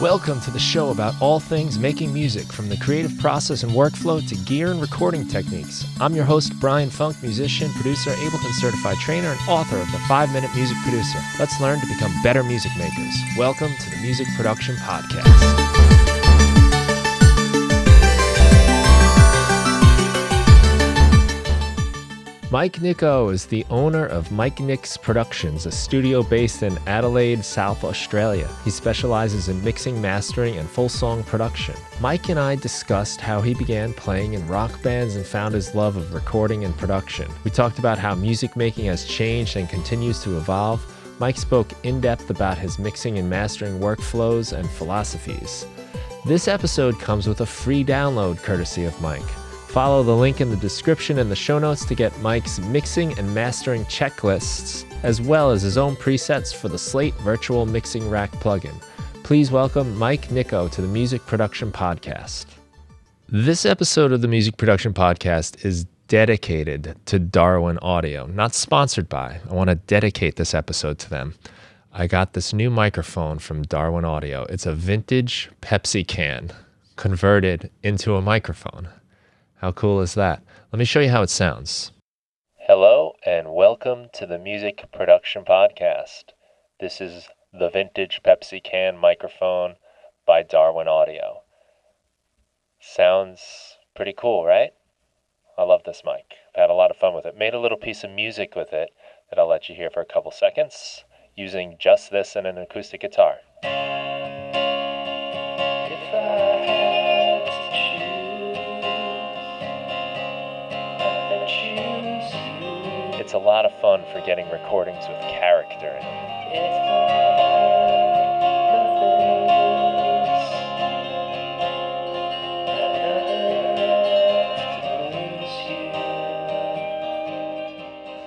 Welcome to the show about all things making music, from the creative process and workflow to gear and recording techniques. I'm your host, Brian Funk, musician, producer, Ableton certified trainer, and author of the 5-Minute Music Producer. Let's learn to become better music makers. Welcome to the Music Production Podcast. Mic Nikou is the owner of Mic Nix Productions, a studio based in Adelaide, South Australia. He specializes in mixing, mastering, and full song production. Mike and I discussed how he began playing in rock bands and found his love of recording and production. We talked about how music making has changed and continues to evolve. Mike spoke in depth about his mixing and mastering workflows and philosophies. This episode comes with a free download courtesy of Mike. Follow the link in the description and the show notes to get Mike's mixing and mastering checklists, as well as his own presets for the Slate Virtual Mixing Rack plugin. Please welcome Mic Nikou to the Music Production Podcast. This episode of the Music Production Podcast is dedicated to Darwin Audio, not sponsored by. I want to dedicate this episode to them. I got this new microphone from Darwin Audio. It's a vintage Pepsi can converted into a microphone. How cool is that? Let me show you how it sounds. Hello and welcome to the Music Production Podcast. This is the vintage Pepsi can microphone by Darwin Audio. Sounds pretty cool, right? I love this mic. I've had a lot of fun with it. Made a little piece of music with it that I'll let you hear for a couple seconds using just this and an acoustic guitar. It's a lot of fun for getting recordings with character in them.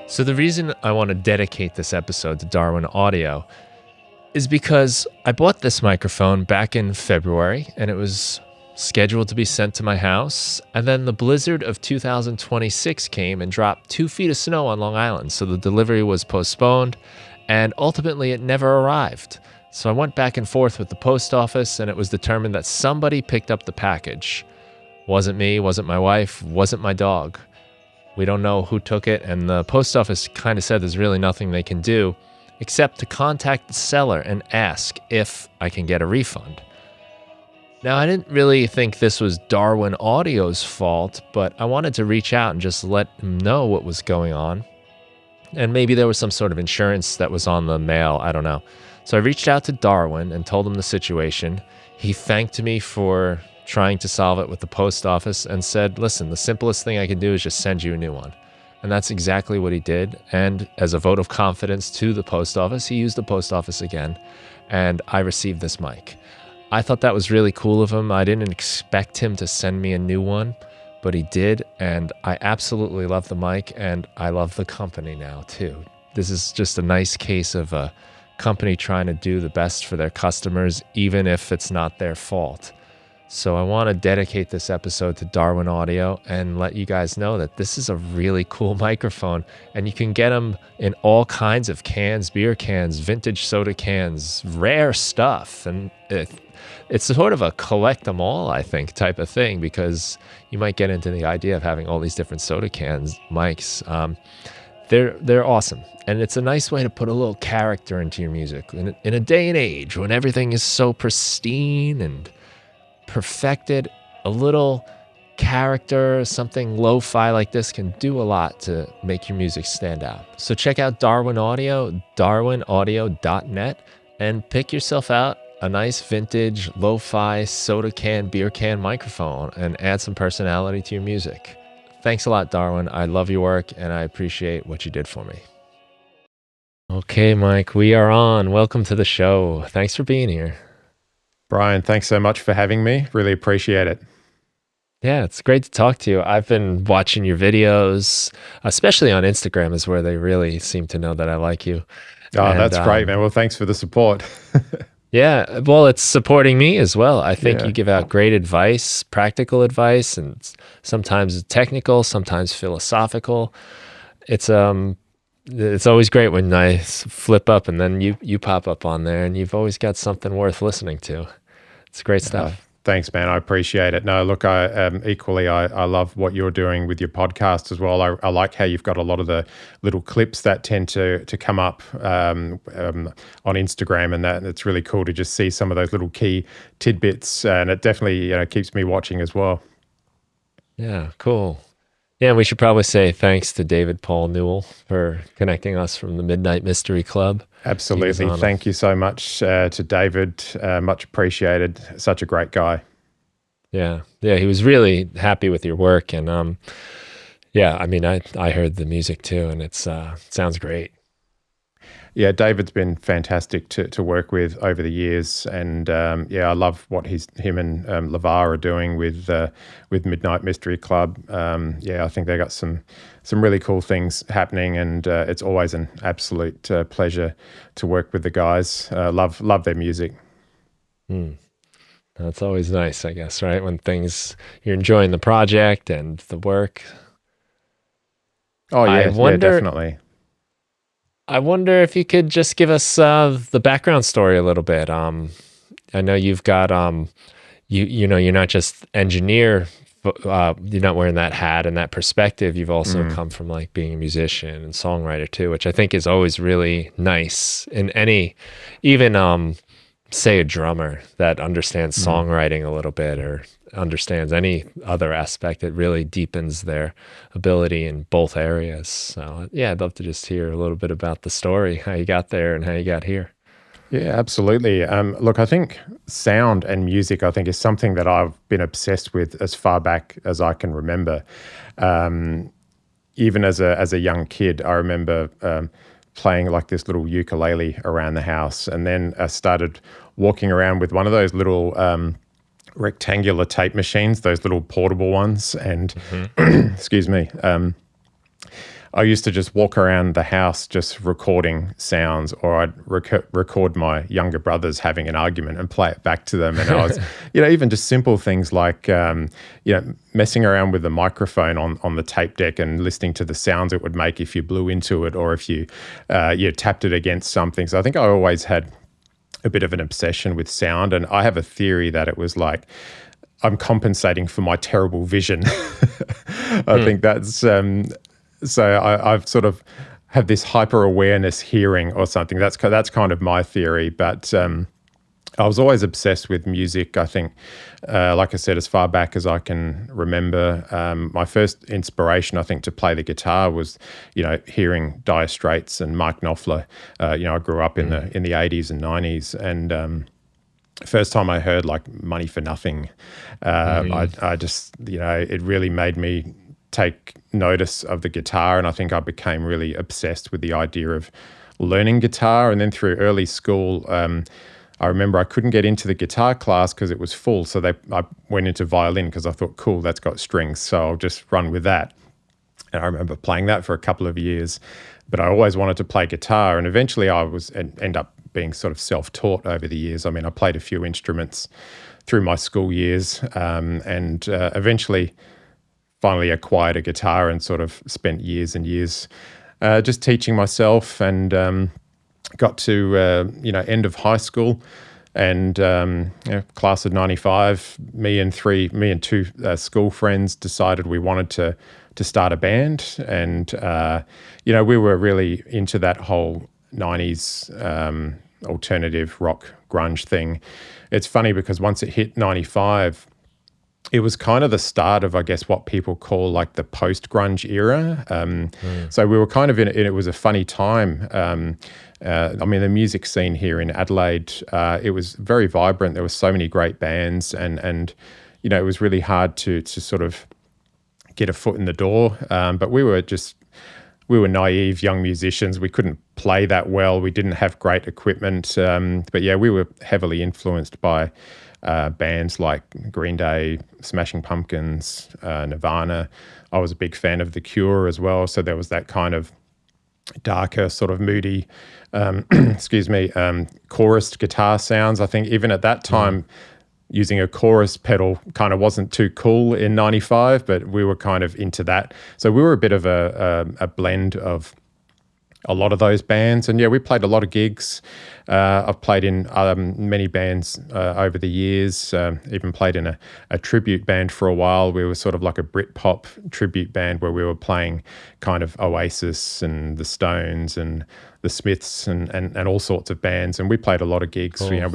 So the reason I want to dedicate this episode to Darwin Audio is because I bought this microphone back in February, and it was scheduled to be sent to my house, and then the blizzard of 2026 came and dropped 2 feet of snow on Long Island, so the delivery was postponed, and ultimately it never arrived. So I went back and forth with the post office, and it was determined that somebody picked up the package. Wasn't me, wasn't my wife, wasn't my dog. We don't know who took it, and the post office kind of said there's really nothing they can do except to contact the seller and ask if I can get a refund. Now, I didn't really think this was Darwin Audio's fault, but I wanted to reach out and just let them know what was going on. And maybe there was some sort of insurance that was on the mail, I don't know. So I reached out to Darwin and told him the situation. He thanked me for trying to solve it with the post office and said, listen, the simplest thing I can do is just send you a new one. And that's exactly what he did. And as a vote of confidence to the post office, he used the post office again, and I received this mic. I thought that was really cool of him. I didn't expect him to send me a new one, but he did, and I absolutely love the mic, and I love the company now too. This is just a nice case of a company trying to do the best for their customers, even if it's not their fault. So I want to dedicate this episode to Darwin Audio and let you guys know that this is a really cool microphone, and you can get them in all kinds of cans, beer cans, vintage soda cans, rare stuff, and it's sort of a collect them all, I think, type of thing, because you might get into the idea of having all these different soda cans mics. They're awesome, and it's a nice way to put a little character into your music in a day and age when everything is so pristine and perfected. A little character, something lo-fi like this, can do a lot to make your music stand out. So check out Darwin Audio, darwinaudio.net, and pick yourself out a nice vintage lo-fi soda can, beer can microphone and add some personality to your music. Thanks a lot, Darwin. I love your work and I appreciate what you did for me. Okay, Mike, we are on. Welcome to the show. Thanks for being here. Brian, thanks so much for having me. Really appreciate it. Yeah, it's great to talk to you. I've been watching your videos, especially on Instagram is where they really seem to know that I like you. Oh, that's great, man. Well, thanks for the support. Yeah, well, it's supporting me as well. I think you give out great advice, practical advice, and sometimes technical, sometimes philosophical. It's always great when I flip up and then you pop up on there, and you've always got something worth listening to. It's great stuff. Thanks, man. I appreciate it. No, look, I love what you're doing with your podcast as well. I like how you've got a lot of the little clips that tend to come up on Instagram, and that it's really cool to just see some of those little key tidbits, and it definitely keeps me watching as well. Yeah, cool. Yeah, we should probably say thanks to David Paul Newell for connecting us from the Midnight Mystery Club. Absolutely. Thank you so much to David. Much appreciated. Such a great guy. Yeah. Yeah, he was really happy with your work. And yeah, I mean, I heard the music too, and it sounds great. Yeah, David's been fantastic to work with over the years, and I love what him and LeVar are doing with Midnight Mystery Club. I think they got some really cool things happening, and it's always an absolute pleasure to work with the guys. Love their music. That's always nice, I guess, right? When you're enjoying the project and the work. Oh yeah, yeah, definitely. I wonder if you could just give us the background story a little bit. I know you've got you're not just engineer, you're not wearing that hat and that perspective. You've also come from like being a musician and songwriter too, which I think is always really nice in even say a drummer that understands songwriting a little bit or understands any other aspect. It really deepens their ability in both areas. So yeah, I'd love to just hear a little bit about the story, how you got there and how you got here. Yeah, absolutely. Look, I think sound and music, I think, is something that I've been obsessed with as far back as I can remember. Even as a young kid, I remember playing like this little ukulele around the house, and then I started walking around with one of those little rectangular tape machines, those little portable ones, and excuse me, I used to just walk around the house just recording sounds, or I'd record my younger brothers having an argument and play it back to them. And I was, even just simple things like, messing around with the microphone on the tape deck and listening to the sounds it would make if you blew into it or if you tapped it against something. So I think I always had a bit of an obsession with sound, and I have a theory that it was like I'm compensating for my terrible vision. I think that's so I've sort of have this hyper awareness hearing or something. That's kind of my theory. But I was always obsessed with music. I think, like I said, as far back as I can remember, my first inspiration, I think, to play the guitar was, hearing Dire Straits and Mark Knopfler. I grew up in the 80s and 90s, and first time I heard like Money for Nothing, I just, it really made me take notice of the guitar, and I think I became really obsessed with the idea of learning guitar. And then through early school, I remember I couldn't get into the guitar class because it was full, so I went into violin because I thought, cool, that's got strings, so I'll just run with that. And I remember playing that for a couple of years, but I always wanted to play guitar, and eventually I end up being sort of self-taught over the years. I mean, I played a few instruments through my school years, and eventually finally acquired a guitar and sort of spent years and years just teaching myself, and got to end of high school, and class of 95, me and two school friends decided we wanted to start a band, and we were really into that whole 90s alternative rock grunge thing. It's funny because once it hit 95, it was kind of the start of, I guess, what people call like the post-grunge era. So we were kind of in it. It was a funny time. I mean, the music scene here in Adelaide, it was very vibrant. There were so many great bands, and it was really hard to sort of get a foot in the door. But we were naive young musicians. We couldn't play that well. We didn't have great equipment. But yeah, we were heavily influenced by bands like Green Day, Smashing Pumpkins, Nirvana. I was a big fan of The Cure as well. So there was that kind of darker, sort of moody, chorused guitar sounds. I think even at that time, using a chorus pedal kind of wasn't too cool in 95, but we were kind of into that. So we were a bit of a blend of a lot of those bands. And yeah, we played a lot of gigs. I've played in many bands over the years, even played in a tribute band for a while. We were sort of like a Britpop tribute band where we were playing kind of Oasis and the Stones and the Smiths and all sorts of bands. And we played a lot of gigs. Cool. You know,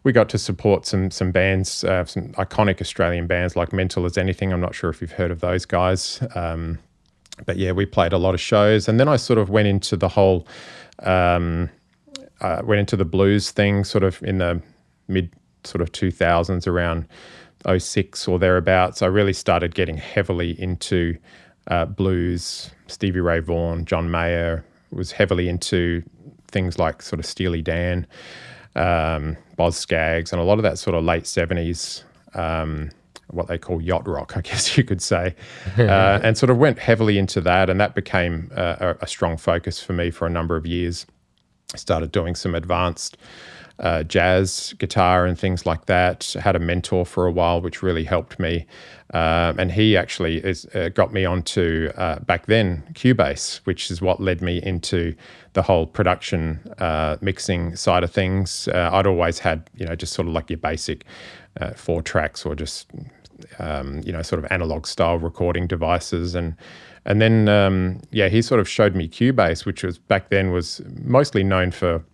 we got to support some bands, some iconic Australian bands like Mental as Anything. I'm not sure if you've heard of those guys. But yeah, we played a lot of shows. And then I sort of went into the whole, went into the blues thing sort of in the mid sort of 2000s, around 06 or thereabouts. I really started getting heavily into blues, Stevie Ray Vaughan, John Mayer, was heavily into things like sort of Steely Dan, Boz Scaggs, and a lot of that sort of late 70s, what they call yacht rock, I guess you could say, and sort of went heavily into that. And that became a strong focus for me for a number of years. I started doing some advanced jazz guitar and things like that. Had a mentor for a while, which really helped me. And he actually got me onto, back then, Cubase, which is what led me into the whole production mixing side of things. I'd always had, just sort of like your basic 4 tracks or just, sort of analog style recording devices. And then, he sort of showed me Cubase, which was back then was mostly known for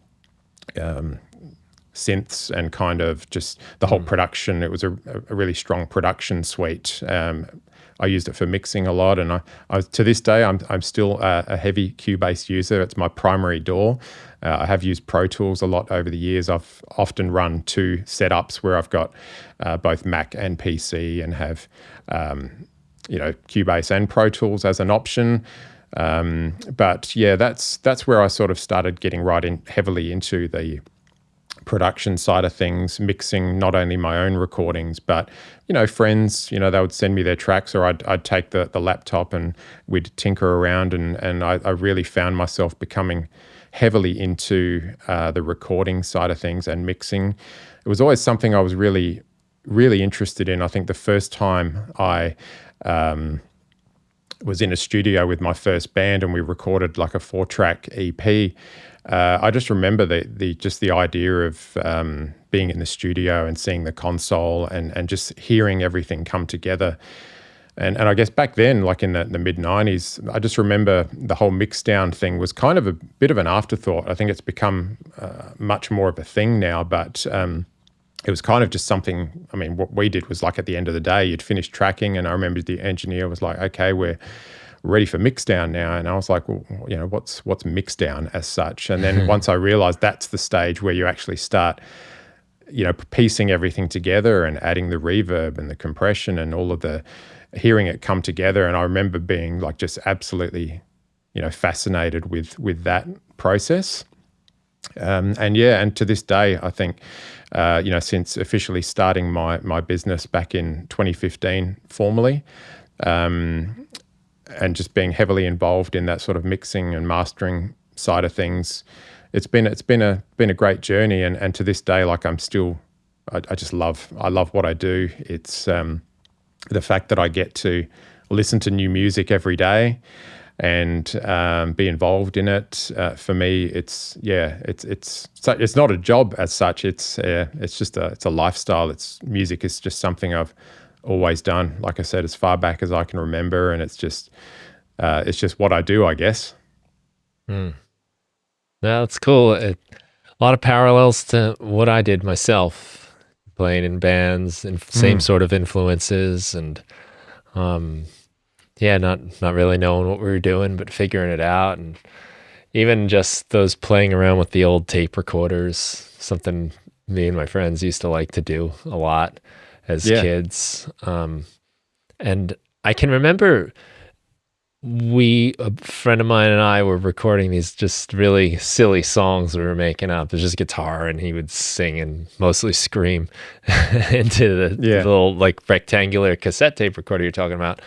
synths and kind of just the whole production. It was a really strong production suite. I used it for mixing a lot, and I to this day I'm still a heavy Cubase user. It's my primary DAW. I have used Pro Tools a lot over the years. I've often run 2 setups where I've got both Mac and PC, and have Cubase and Pro Tools as an option. But yeah, that's where I sort of started getting heavily into the production side of things, mixing not only my own recordings, but friends, they would send me their tracks, or I'd take the laptop and we'd tinker around, and I really found myself becoming heavily into the recording side of things and mixing. It was always something I was really, really interested in. I think the first time I was in a studio with my first band and we recorded like a 4-track EP, I just remember the idea of being in the studio and seeing the console and just hearing everything come together. And I guess back then, like in the mid-90s, I just remember the whole mix down thing was kind of a bit of an afterthought. I think it's become much more of a thing now, but it was kind of just something. I mean, what we did was like at the end of the day, you'd finish tracking, and I remember the engineer was like, "Okay, we're ready for mix down now." And I was like, "Well, what's mix down as such?" And then once I realized that's the stage where you actually start, piecing everything together and adding the reverb and the compression and all of the hearing it come together. And I remember being like just absolutely, fascinated with that process. And to this day, I think, since officially starting my business back in 2015 formally, and just being heavily involved in that sort of mixing and mastering side of things, it's been a great journey. And to this day, like I love what I do. It's the fact that I get to listen to new music every day and be involved in it. For me, it's not a job as such. It's a lifestyle. Music is just something I've always done. Like I said, as far back as I can remember, and it's just what I do, I guess. No, that's cool. A lot of parallels to what I did myself, playing in bands and same sort of influences, and not really knowing what we were doing, but figuring it out. And even just those playing around with the old tape recorders, something me and my friends used to like to do a lot as kids. And I can remember a friend of mine and I were recording these just really silly songs we were making up. There's just guitar, and he would sing and mostly scream into the little like rectangular cassette tape recorder you're talking about.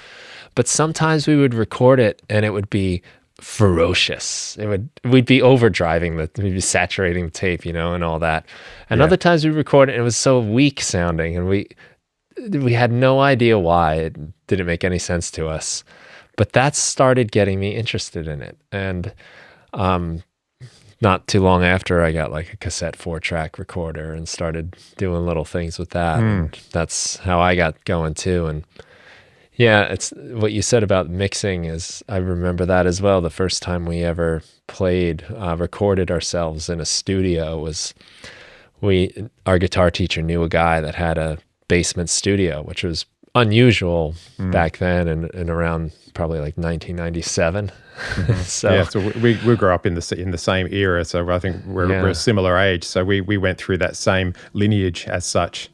But sometimes we would record it and it would be ferocious. We'd be overdriving we'd be saturating the tape, and all that. And other times we record it and it was so weak sounding, and we had no idea why. It didn't make any sense to us. But that started getting me interested in it. And Not too long after, I got like a cassette 4-track recorder and started doing little things with that. And that's how I got going too. And yeah, it's what you said about mixing is I remember that as well. The first time we ever played, recorded ourselves in a studio was our guitar teacher knew a guy that had a basement studio, which was unusual back then and around probably like 1997. So we grew up in the same era, so I think we're a similar age. So we went through that same lineage as such.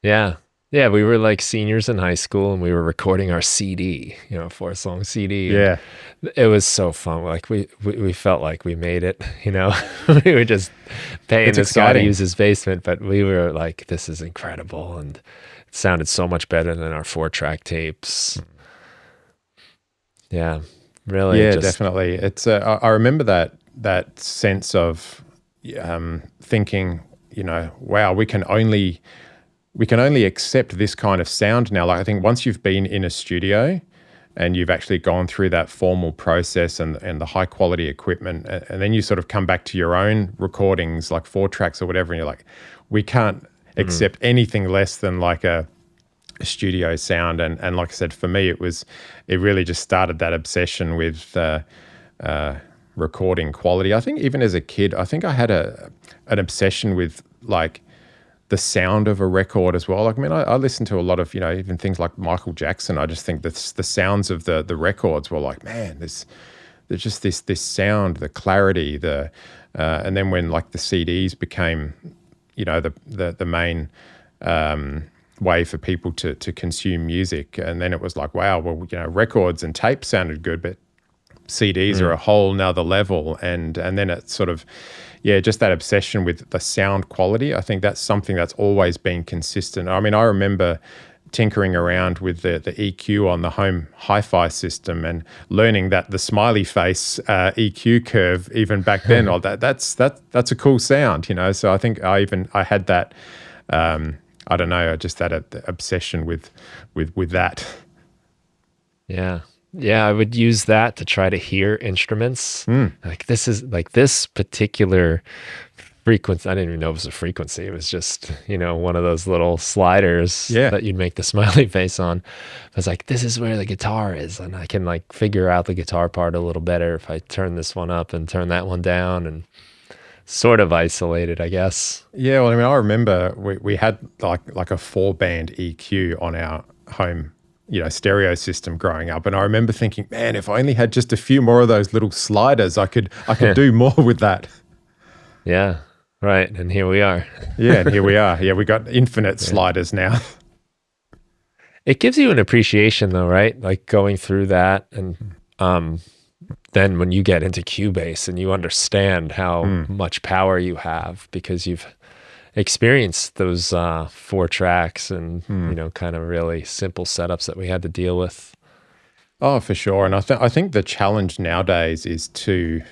Yeah. Yeah, we were like seniors in high school and we were recording our CD, 4-song CD. Yeah. It was so fun. Like we felt like we made it, we were just paying this guy to use his basement, but we were like, this is incredible. And it sounded so much better than our 4-track tapes. Yeah, really. Yeah, definitely. It's I remember that sense of thinking, wow, we can only accept this kind of sound now. Like I think once you've been in a studio and you've actually gone through that formal process and the high quality equipment, and then you sort of come back to your own recordings, like 4 tracks or whatever, and you're like, we can't accept anything less than like a studio sound. And like I said, for me, it really just started that obsession with recording quality. I think even as a kid, I think I had an obsession with like the sound of a record as well. Like, I mean, I listened to a lot of, even things like Michael Jackson. I just think that the sounds of the records were like, man, there's just this sound, the clarity, and then when like the CDs became, the main way for people to consume music, and then it was like, wow, well, records and tapes sounded good, but CDs are a whole nother level, and then it's sort of, just that obsession with the sound quality. I think that's something that's always been consistent. I mean, I remember tinkering around with the EQ on the home hi-fi system and learning that the smiley face EQ curve, even back then, that's a cool sound, So I think I had that. I don't know. I just had an obsession with that. Yeah. Yeah, I would use that to try to hear instruments. Like this particular frequency. I didn't even know it was a frequency. It was just, one of those little sliders that you'd make the smiley face on. I was like, this is where the guitar is. And I can like figure out the guitar part a little better if I turn this one up and turn that one down and sort of isolated, I guess. Yeah, well, I mean, I remember we had like a 4-band EQ on our home stereo system growing up. And I remember thinking, man, if I only had just a few more of those little sliders, I could do more with that. Yeah, right. And here we are. Yeah, and here we are. Yeah, we got infinite sliders now. It gives you an appreciation though, right? Like going through that. And then when you get into Cubase and you understand how much power you have because you've experienced those 4 tracks and kind of really simple setups that we had to deal with. Oh, for sure. And I think the challenge nowadays is to,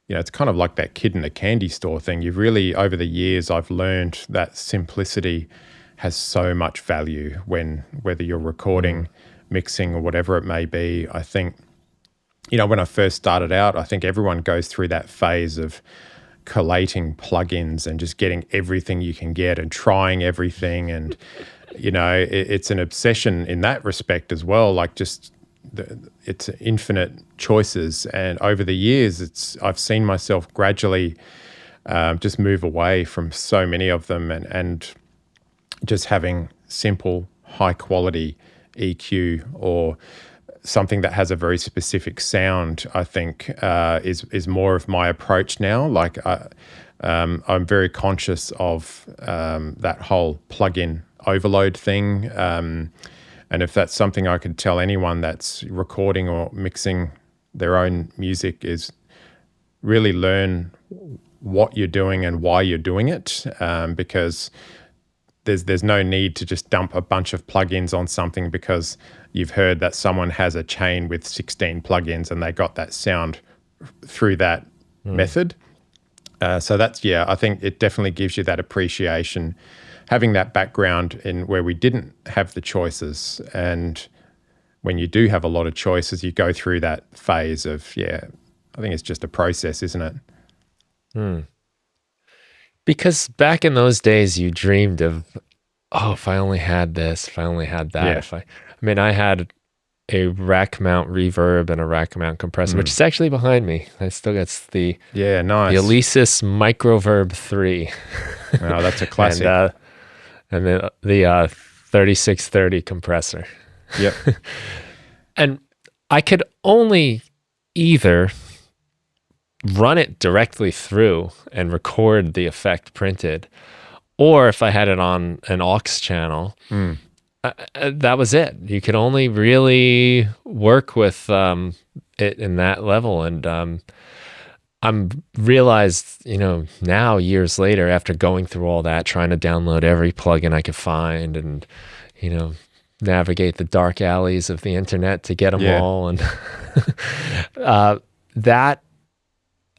it's kind of like that kid in the candy store thing. You've really, over the years, I've learned that simplicity has so much value whether you're recording, mixing, or whatever it may be. I think, when I first started out, I think everyone goes through that phase of collating plugins and just getting everything you can get and trying everything. And, it's an obsession in that respect as well. Like just it's infinite choices. And over the years, I've seen myself gradually just move away from so many of them and just having simple, high quality EQ or something that has a very specific sound, I think, is more of my approach now. Like I'm very conscious of that whole plugin overload thing. And if that's something I could tell anyone that's recording or mixing their own music is really learn what you're doing and why you're doing it, because there's no need to just dump a bunch of plugins on something because you've heard that someone has a chain with 16 plugins and they got that sound through that method. So that's, I think it definitely gives you that appreciation, having that background in where we didn't have the choices. And when you do have a lot of choices, you go through that phase of, I think it's just a process, isn't it? Because back in those days, you dreamed of, oh, if I only had this, if I only had that, Yeah. if I mean, I had a rack mount reverb and a rack mount compressor, which is actually behind me. I still got Yeah, the nice. Alesis Microverb 3 Oh, that's a classic. and the 3630 compressor. Yep. And I could only either run it directly through and record the effect printed, or if I had it on an aux channel, that was it. You could only really work with it in that level. And I'm realized, now years later, after going through all that, trying to download every plugin I could find and, navigate the dark alleys of the internet to get them all. And that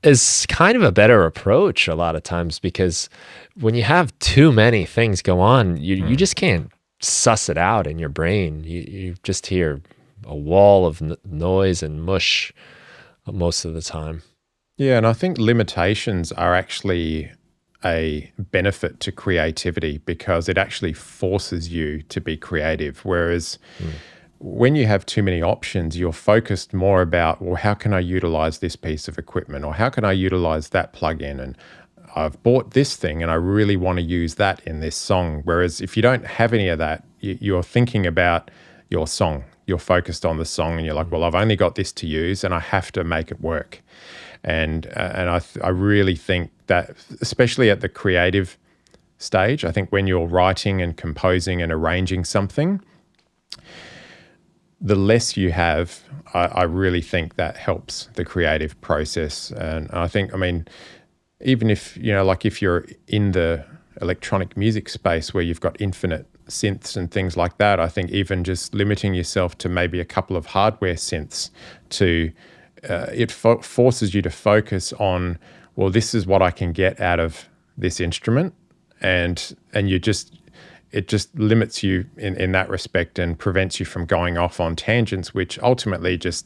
is kind of a better approach a lot of times, because when you have too many things go on, you just can't suss it out in your brain. You just hear a wall of noise and mush most of the time. Yeah, and I think limitations are actually a benefit to creativity because it actually forces you to be creative. Whereas when you have too many options, you're focused more about, well, how can I utilize this piece of equipment, or how can I utilize that plugin? And I've bought this thing and I really want to use that in this song. Whereas if you don't have any of that, you're thinking about your song. You're focused on the song and you're like, well, I've only got this to use and I have to make it work. And I really think that, especially at the creative stage, I think when you're writing and composing and arranging something, the less you have, I really think that helps the creative process. And I think, even if, if you're in the electronic music space where you've got infinite synths and things like that, I think even just limiting yourself to maybe a couple of hardware synths it forces you to focus on, well, this is what I can get out of this instrument, and it just limits you in that respect and prevents you from going off on tangents, which ultimately just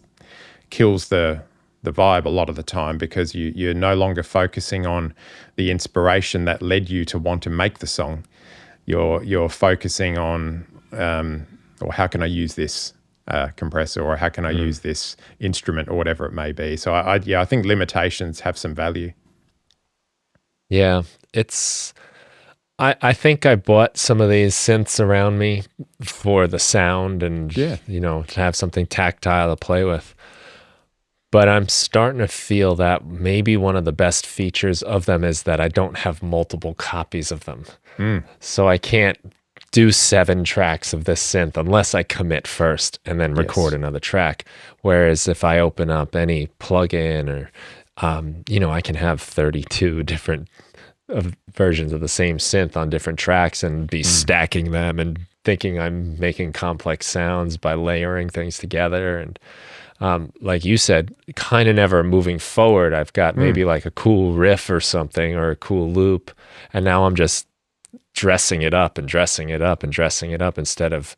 kills the vibe a lot of the time, because you're no longer focusing on the inspiration that led you to want to make the song. You're focusing on, or how can I use this compressor, or how can I use this instrument, or whatever it may be. So I think limitations have some value. Yeah, I think I bought some of these synths around me for the sound and, to have something tactile to play with. But I'm starting to feel that maybe one of the best features of them is that I don't have multiple copies of them. So I can't do 7 tracks of this synth unless I commit first and then record another track. Whereas if I open up any plugin or, I can have 32 different versions of the same synth on different tracks and be stacking them and thinking I'm making complex sounds by layering things together. And like you said, kind of never moving forward. I've got maybe like a cool riff or something, or a cool loop, and now I'm just dressing it up and dressing it up and dressing it up instead of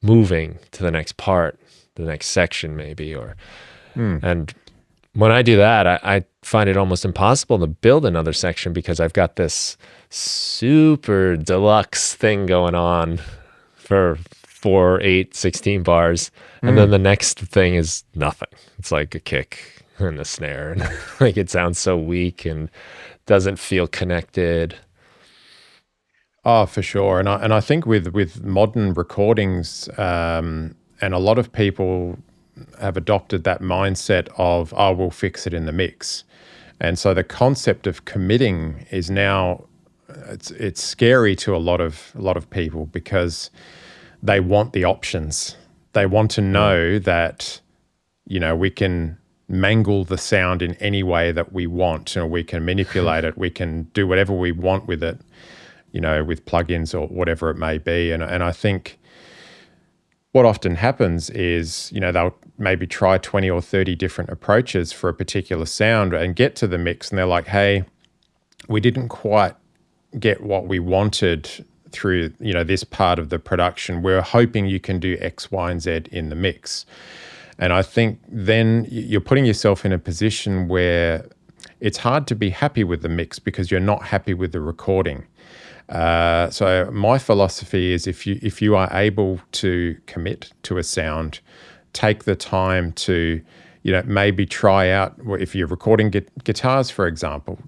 moving to the next part, the next section maybe. And when I do that, I find it almost impossible to build another section, because I've got this super deluxe thing going on for 4, 8, 16 bars. And then the next thing is nothing. It's like a kick and a snare. And like, it sounds so weak and doesn't feel connected. Oh, for sure. And I think with modern recordings, and a lot of people have adopted that mindset of, oh, we'll fix it in the mix. And so the concept of committing is now, it's scary to a lot of people, because they want the options. They want to know that, we can mangle the sound in any way that we want, or we can manipulate it. We can do whatever we want with it, with plugins or whatever it may be. And I think what often happens is, they'll maybe try 20 or 30 different approaches for a particular sound and get to the mix, and they're like, hey, we didn't quite get what we wanted through, this part of the production. We're hoping you can do X, Y, and Z in the mix. And I think then you're putting yourself in a position where it's hard to be happy with the mix because you're not happy with the recording. So my philosophy is if you are able to commit to a sound, take the time to, maybe try out, if you're recording guitars, for example,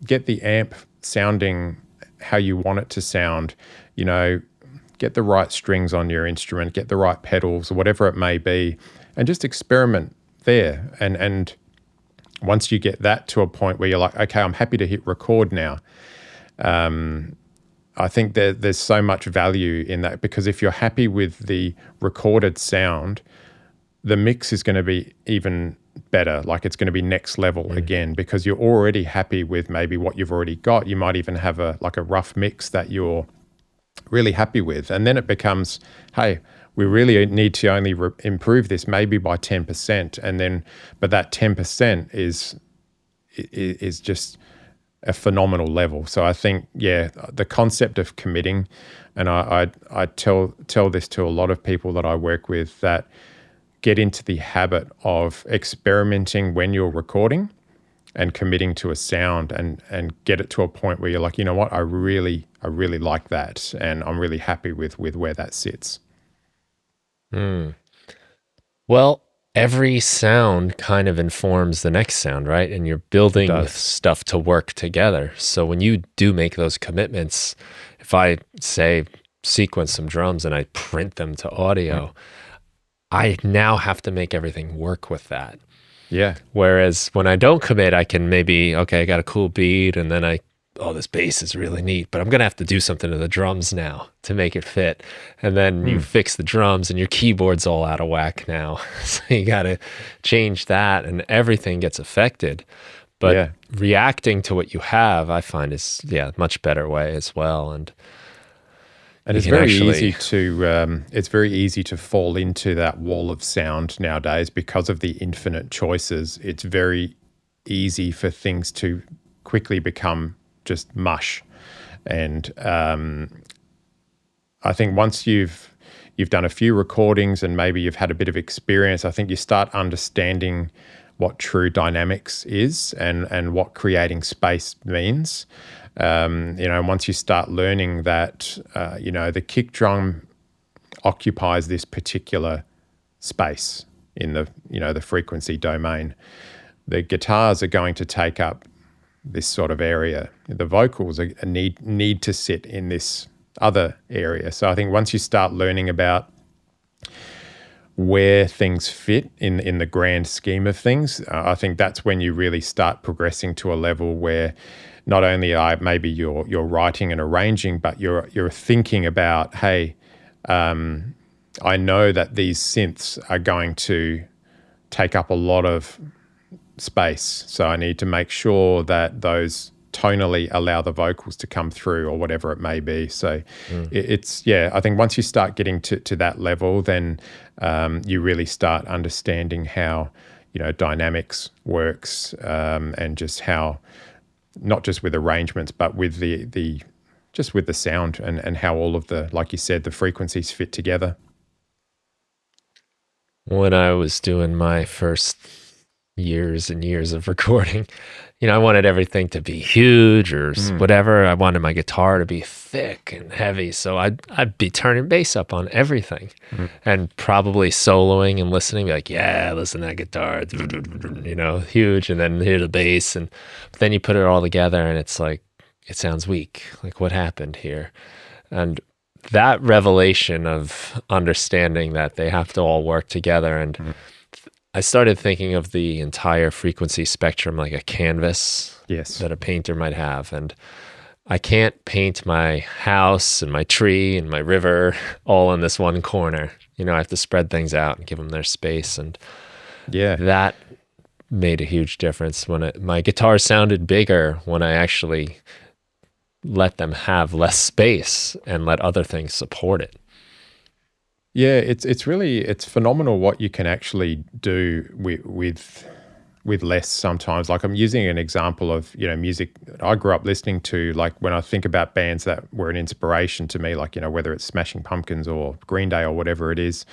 get the amp sounding how you want it to sound, get the right strings on your instrument, get the right pedals or whatever it may be, and just experiment there. And once you get that to a point where you're like, okay, I'm happy to hit record now, I think there's so much value in that, because if you're happy with the recorded sound, the mix is going to be even better. Like it's going to be next level again, because you're already happy with maybe what you've already got. You might even have a rough mix that you're really happy with. And then it becomes, hey, we really need to only improve this maybe by 10%. And then, but that 10% is just a phenomenal level. So I think, the concept of committing, and I tell this to a lot of people that I work with, that get into the habit of experimenting when you're recording and committing to a sound, and get it to a point where you're like, you know what, I really like that, and I'm really happy with where that sits. Well, every sound kind of informs the next sound, right? And you're building stuff to work together. So when you do make those commitments, if I say sequence some drums and I print them to audio, I now have to make everything work with that. Yeah. Whereas when I don't commit, I can maybe, okay, I got a cool beat, and then this bass is really neat, but I'm going to have to do something to the drums now to make it fit. And then you fix the drums and your keyboard's all out of whack now. So you got to change that, and everything gets affected. But reacting to what you have, I find is, a much better way as well. And it's very easy to fall into that wall of sound nowadays because of the infinite choices. It's very easy for things to quickly become just mush. And I think once you've done a few recordings and maybe you've had a bit of experience, I think you start understanding what true dynamics is and what creating space means. Once you start learning that, the kick drum occupies this particular space in the frequency domain, the guitars are going to take up this sort of area. The vocals need to sit in this other area. So I think once you start learning about where things fit in the grand scheme of things, I think that's when you really start progressing to a level where not only maybe you're writing and arranging, but you're thinking about, hey, I know that these synths are going to take up a lot of space, so I need to make sure that those tonally allow the vocals to come through, or whatever it may be. So I think once you start getting to that level, then you really start understanding how dynamics works, and just how, not just with arrangements, but with the just with the sound, and how all of the, like you said, the frequencies fit together. When I was doing my first years and years of recording, I wanted everything to be huge or whatever. I wanted my guitar to be thick and heavy. So I'd be turning bass up on everything, and probably soloing and listening, be like, yeah, listen to that guitar, huge. And then hear the bass. But then you put it all together and it's like, it sounds weak. Like, what happened here? And that revelation of understanding that they have to all work together. And I started thinking of the entire frequency spectrum like a canvas that a painter might have. And I can't paint my house and my tree and my river all in this one corner. I have to spread things out and give them their space. And that made a huge difference when my guitar sounded bigger when I actually let them have less space and let other things support it. Yeah, it's phenomenal what you can actually do with less sometimes. Like, I'm using an example of music I grew up listening to. Like, when I think about bands that were an inspiration to me, like whether it's Smashing Pumpkins or Green Day or whatever it is,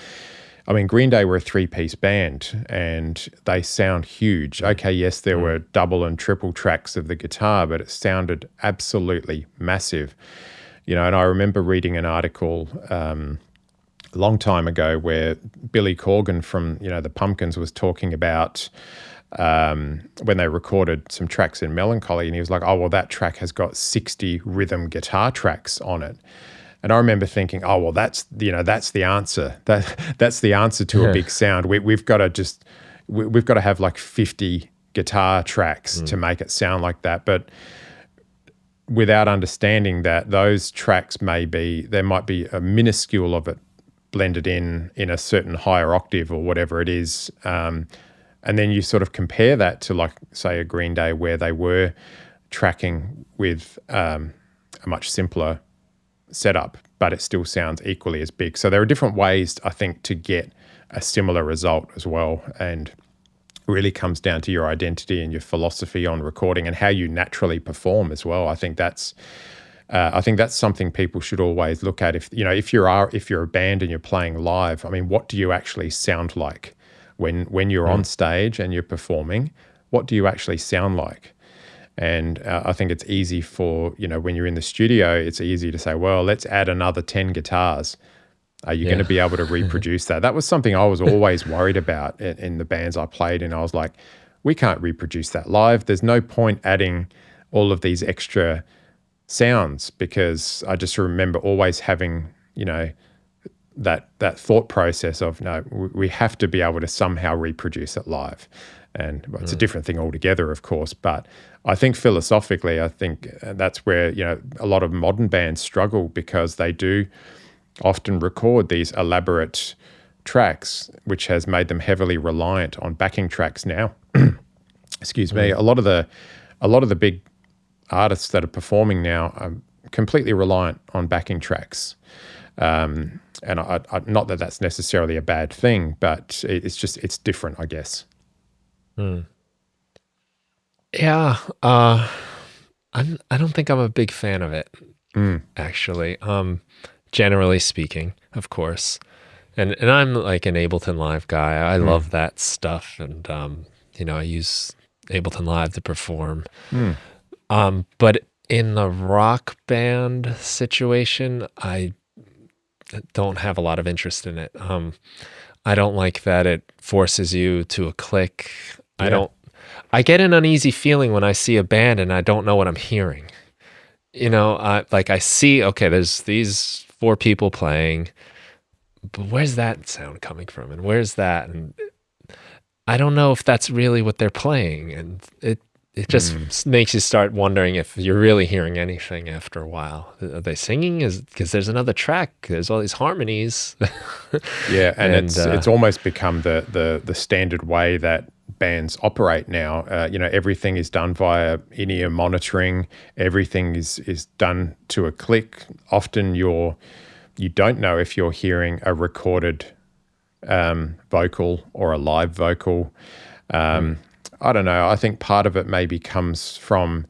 I mean, Green Day were a three-piece band and they sound huge. Okay, yes, there were double and triple tracks of the guitar, but it sounded absolutely massive. You know, and I remember reading an article a long time ago where Billy Corgan from, you know, the Pumpkins was talking about when they recorded some tracks in Melancholy, and he was like, oh, well, that track has got 60 rhythm guitar tracks on it. And I remember thinking, oh, well, that's the answer. That's the answer to a big sound. We've got to have like 50 guitar tracks to make it sound like that. But without understanding that those tracks there might be a minuscule of it blended in a certain higher octave or whatever it is. And then you sort of compare that to, like, say, a Green Day where they were tracking with a much simpler setup, but it still sounds equally as big. So there are different ways, I think, to get a similar result as well. And really comes down to your identity and your philosophy on recording and how you naturally perform as well. I think that's something people should always look at. If you're a band and you're playing live, I mean, what do you actually sound like when you're on stage and you're performing? What do you actually sound like? And I think it's easy for, when you're in the studio, it's easy to say, well, let's add another 10 guitars. Are you going to be able to reproduce that? That was something I was always worried about in the bands I played in. I was like, we can't reproduce that live. There's no point adding all of these extra sounds, because I just remember always having, that thought process of, no, we have to be able to somehow reproduce it live. And it's a different thing altogether, of course. But I think philosophically, that's where, a lot of modern bands struggle, because they do often record these elaborate tracks, which has made them heavily reliant on backing tracks now. Excuse me. A lot of the big artists that are performing now are completely reliant on backing tracks. And I not that that's necessarily a bad thing, but it's different, I guess. Yeah, I don't think I'm a big fan of it, actually. Generally speaking, of course, and I'm like an Ableton Live guy. I love that stuff, and I use Ableton Live to perform. But in the rock band situation, I don't have a lot of interest in it. I don't like that it forces you to a click. I get an uneasy feeling when I see a band and I don't know what I'm hearing. I see, okay, there's these 4 people playing, but where's that sound coming from? And where's that? And I don't know if that's really what they're playing. And it just makes you start wondering if you're really hearing anything after a while. Are they singing? Because there's another track. There's all these harmonies. Yeah, and it's almost become the standard way that bands operate now. Everything is done via in-ear monitoring. Everything is done to a click. Often you don't know if you're hearing a recorded vocal or a live vocal. I don't know. I think part of it maybe comes from,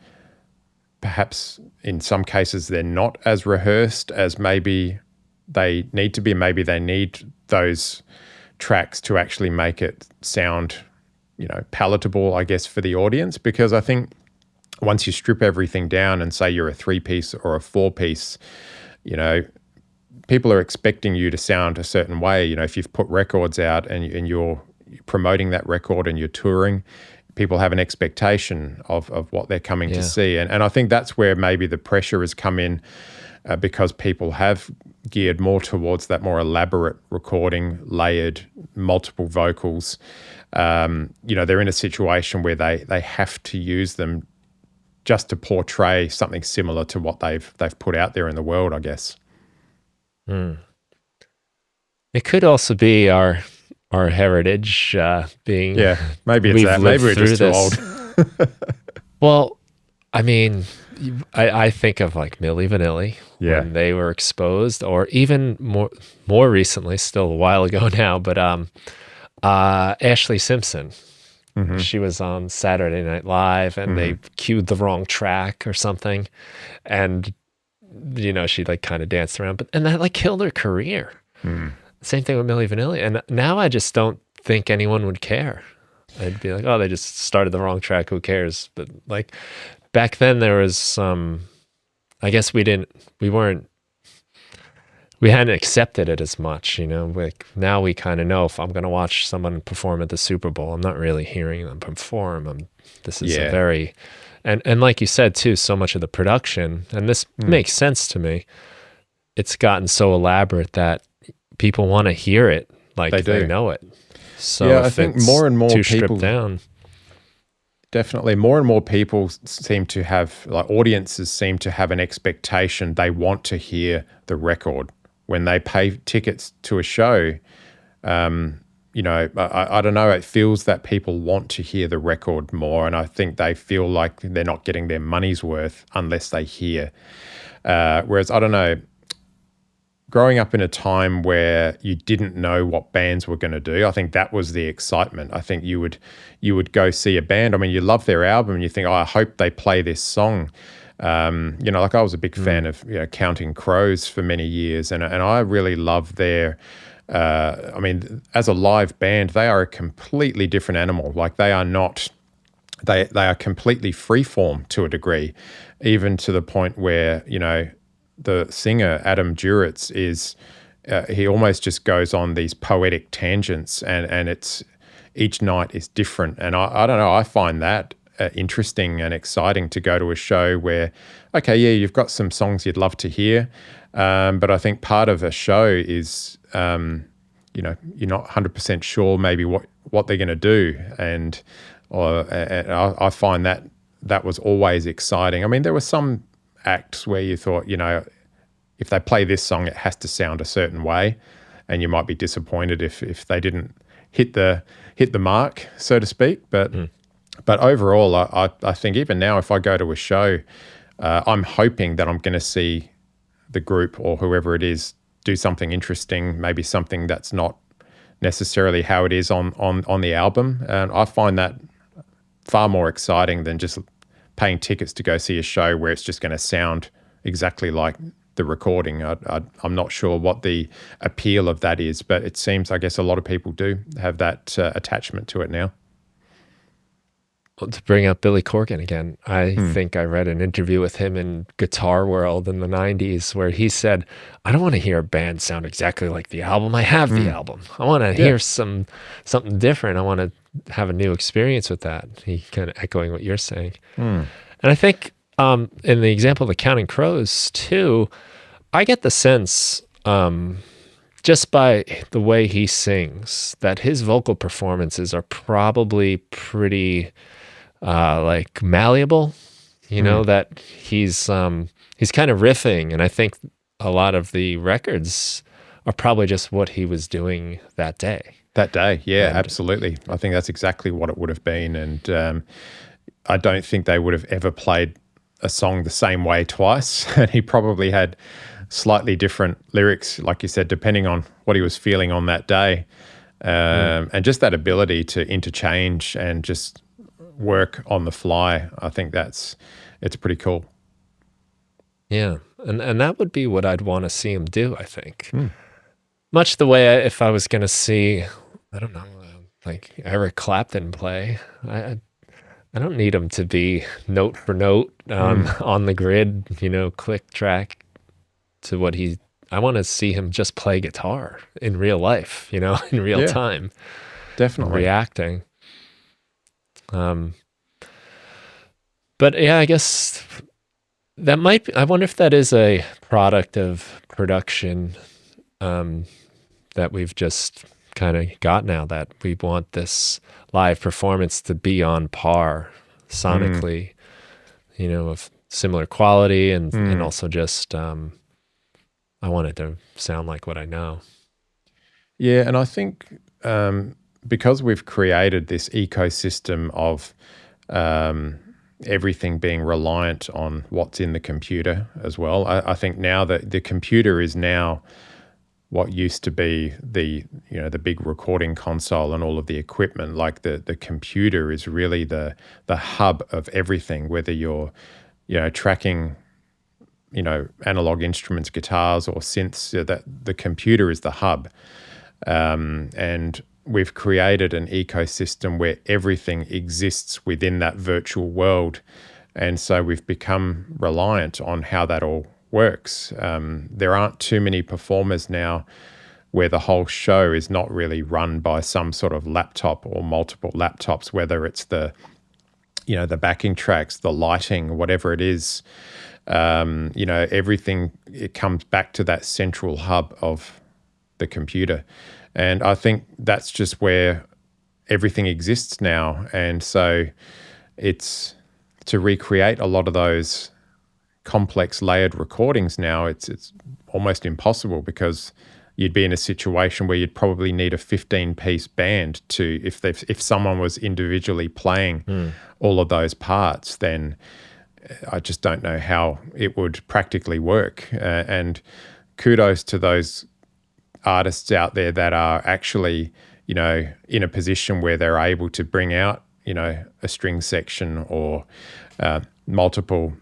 perhaps in some cases they're not as rehearsed as maybe they need to be. Maybe they need those tracks to actually make it sound, palatable, I guess, for the audience. Because I think once you strip everything down and say you're a 3-piece or a 4-piece, people are expecting you to sound a certain way. If you've put records out and you're promoting that record and you're touring, people have an expectation of what they're coming to see. And I think that's where maybe the pressure has come in, because people have geared more towards that more elaborate recording, layered, multiple vocals. They're in a situation where they have to use them just to portray something similar to what they've put out there in the world, I guess. It could also be our heritage being... Yeah, maybe it's that. Maybe we're just too old. Well, I mean, I think of like Milli Vanilli when they were exposed, or even more recently, still a while ago now, but Ashley Simpson. She was on Saturday Night Live and they cued the wrong track or something, and she like kind of danced around, and that like killed her career. Same thing with Milli Vanilli. And now I just don't think anyone would care. I'd be like, oh, they just started the wrong track. Who cares? But like back then, there was some. I guess we hadn't accepted it as much, Like now we kind of know if I'm going to watch someone perform at the Super Bowl, I'm not really hearing them perform. This is a very, and like you said too, so much of the production, and this makes sense to me. It's gotten so elaborate that people want to hear it like they know it. So yeah, I think more and more too people stripped down. Definitely, more and more people seem to have, like audiences seem to have an expectation. They want to hear the record when they pay tickets to a show. I don't know. It feels that people want to hear the record more, and I think they feel like they're not getting their money's worth unless they hear. Whereas I don't know. Growing up in a time where you didn't know what bands were going to do, I think that was the excitement. I think you would go see a band. I mean, you love their album and you think, oh, I hope they play this song. Like I was a big fan of Counting Crows for many years, and I really love their. As a live band, they are a completely different animal. Like they are not. They are completely freeform to a degree, even to the point where the singer, Adam Duritz, is he almost just goes on these poetic tangents, and it's each night is different. And I don't know, I find that interesting and exciting to go to a show where, okay, yeah, you've got some songs you'd love to hear, but I think part of a show is, you're not 100% sure maybe what they're going to do. And I find that was always exciting. I mean, there were some acts where you thought, if they play this song, it has to sound a certain way, and you might be disappointed if they didn't hit the mark, so to speak. But overall, I think even now, if I go to a show, I'm hoping that I'm going to see the group or whoever it is do something interesting, maybe something that's not necessarily how it is on the album, and I find that far more exciting than just paying tickets to go see a show where it's just going to sound exactly like the recording. I'm not sure what the appeal of that is, but it seems, I guess, a lot of people do have that attachment to it now. Well, to bring up Billy Corgan again, I think I read an interview with him in Guitar World in the 90s where he said, I don't want to hear a band sound exactly like the album. I have the album. I want to hear something different. I want to have a new experience with that. He kind of echoing what you're saying. And I think in the example of the Counting Crows too, I get the sense just by the way he sings that his vocal performances are probably pretty like malleable, that he's kind of riffing, and I think a lot of the records are probably just what he was doing that day. That day, yeah, absolutely. I think that's exactly what it would have been, and I don't think they would have ever played a song the same way twice, and he probably had slightly different lyrics, like you said, depending on what he was feeling on that day, and just that ability to interchange and just work on the fly. I think it's pretty cool. Yeah, and that would be what I'd want to see him do, I think. Much the way if I was going to see, I don't know, like Eric Clapton play, I don't need him to be note for note on the grid, click track to what I want to see him just play guitar in real life, in real time. Definitely. Reacting. But yeah, I guess that might be, I wonder if that is a product of production that we've just kind of got now, that we want this live performance to be on par sonically, of similar quality and also just I want it to sound like what I know. Yeah, and I think because we've created this ecosystem of everything being reliant on what's in the computer as well, I think now that the computer is now what used to be the big recording console and all of the equipment. Like the computer is really the hub of everything, whether you're tracking analog instruments, guitars or synths, that the computer is the hub. And we've created an ecosystem where everything exists within that virtual world. And so we've become reliant on how that all works. There aren't too many performers now where the whole show is not really run by some sort of laptop or multiple laptops, whether it's the backing tracks, the lighting, whatever it is. Everything, it comes back to that central hub of the computer. And I think that's just where everything exists now. And so it's to recreate a lot of those complex layered recordings now, it's almost impossible, because you'd be in a situation where you'd probably need a 15-piece band to, if someone was individually playing all of those parts, then I just don't know how it would practically work. And kudos to those artists out there that are actually, in a position where they're able to bring out, a string section or multiple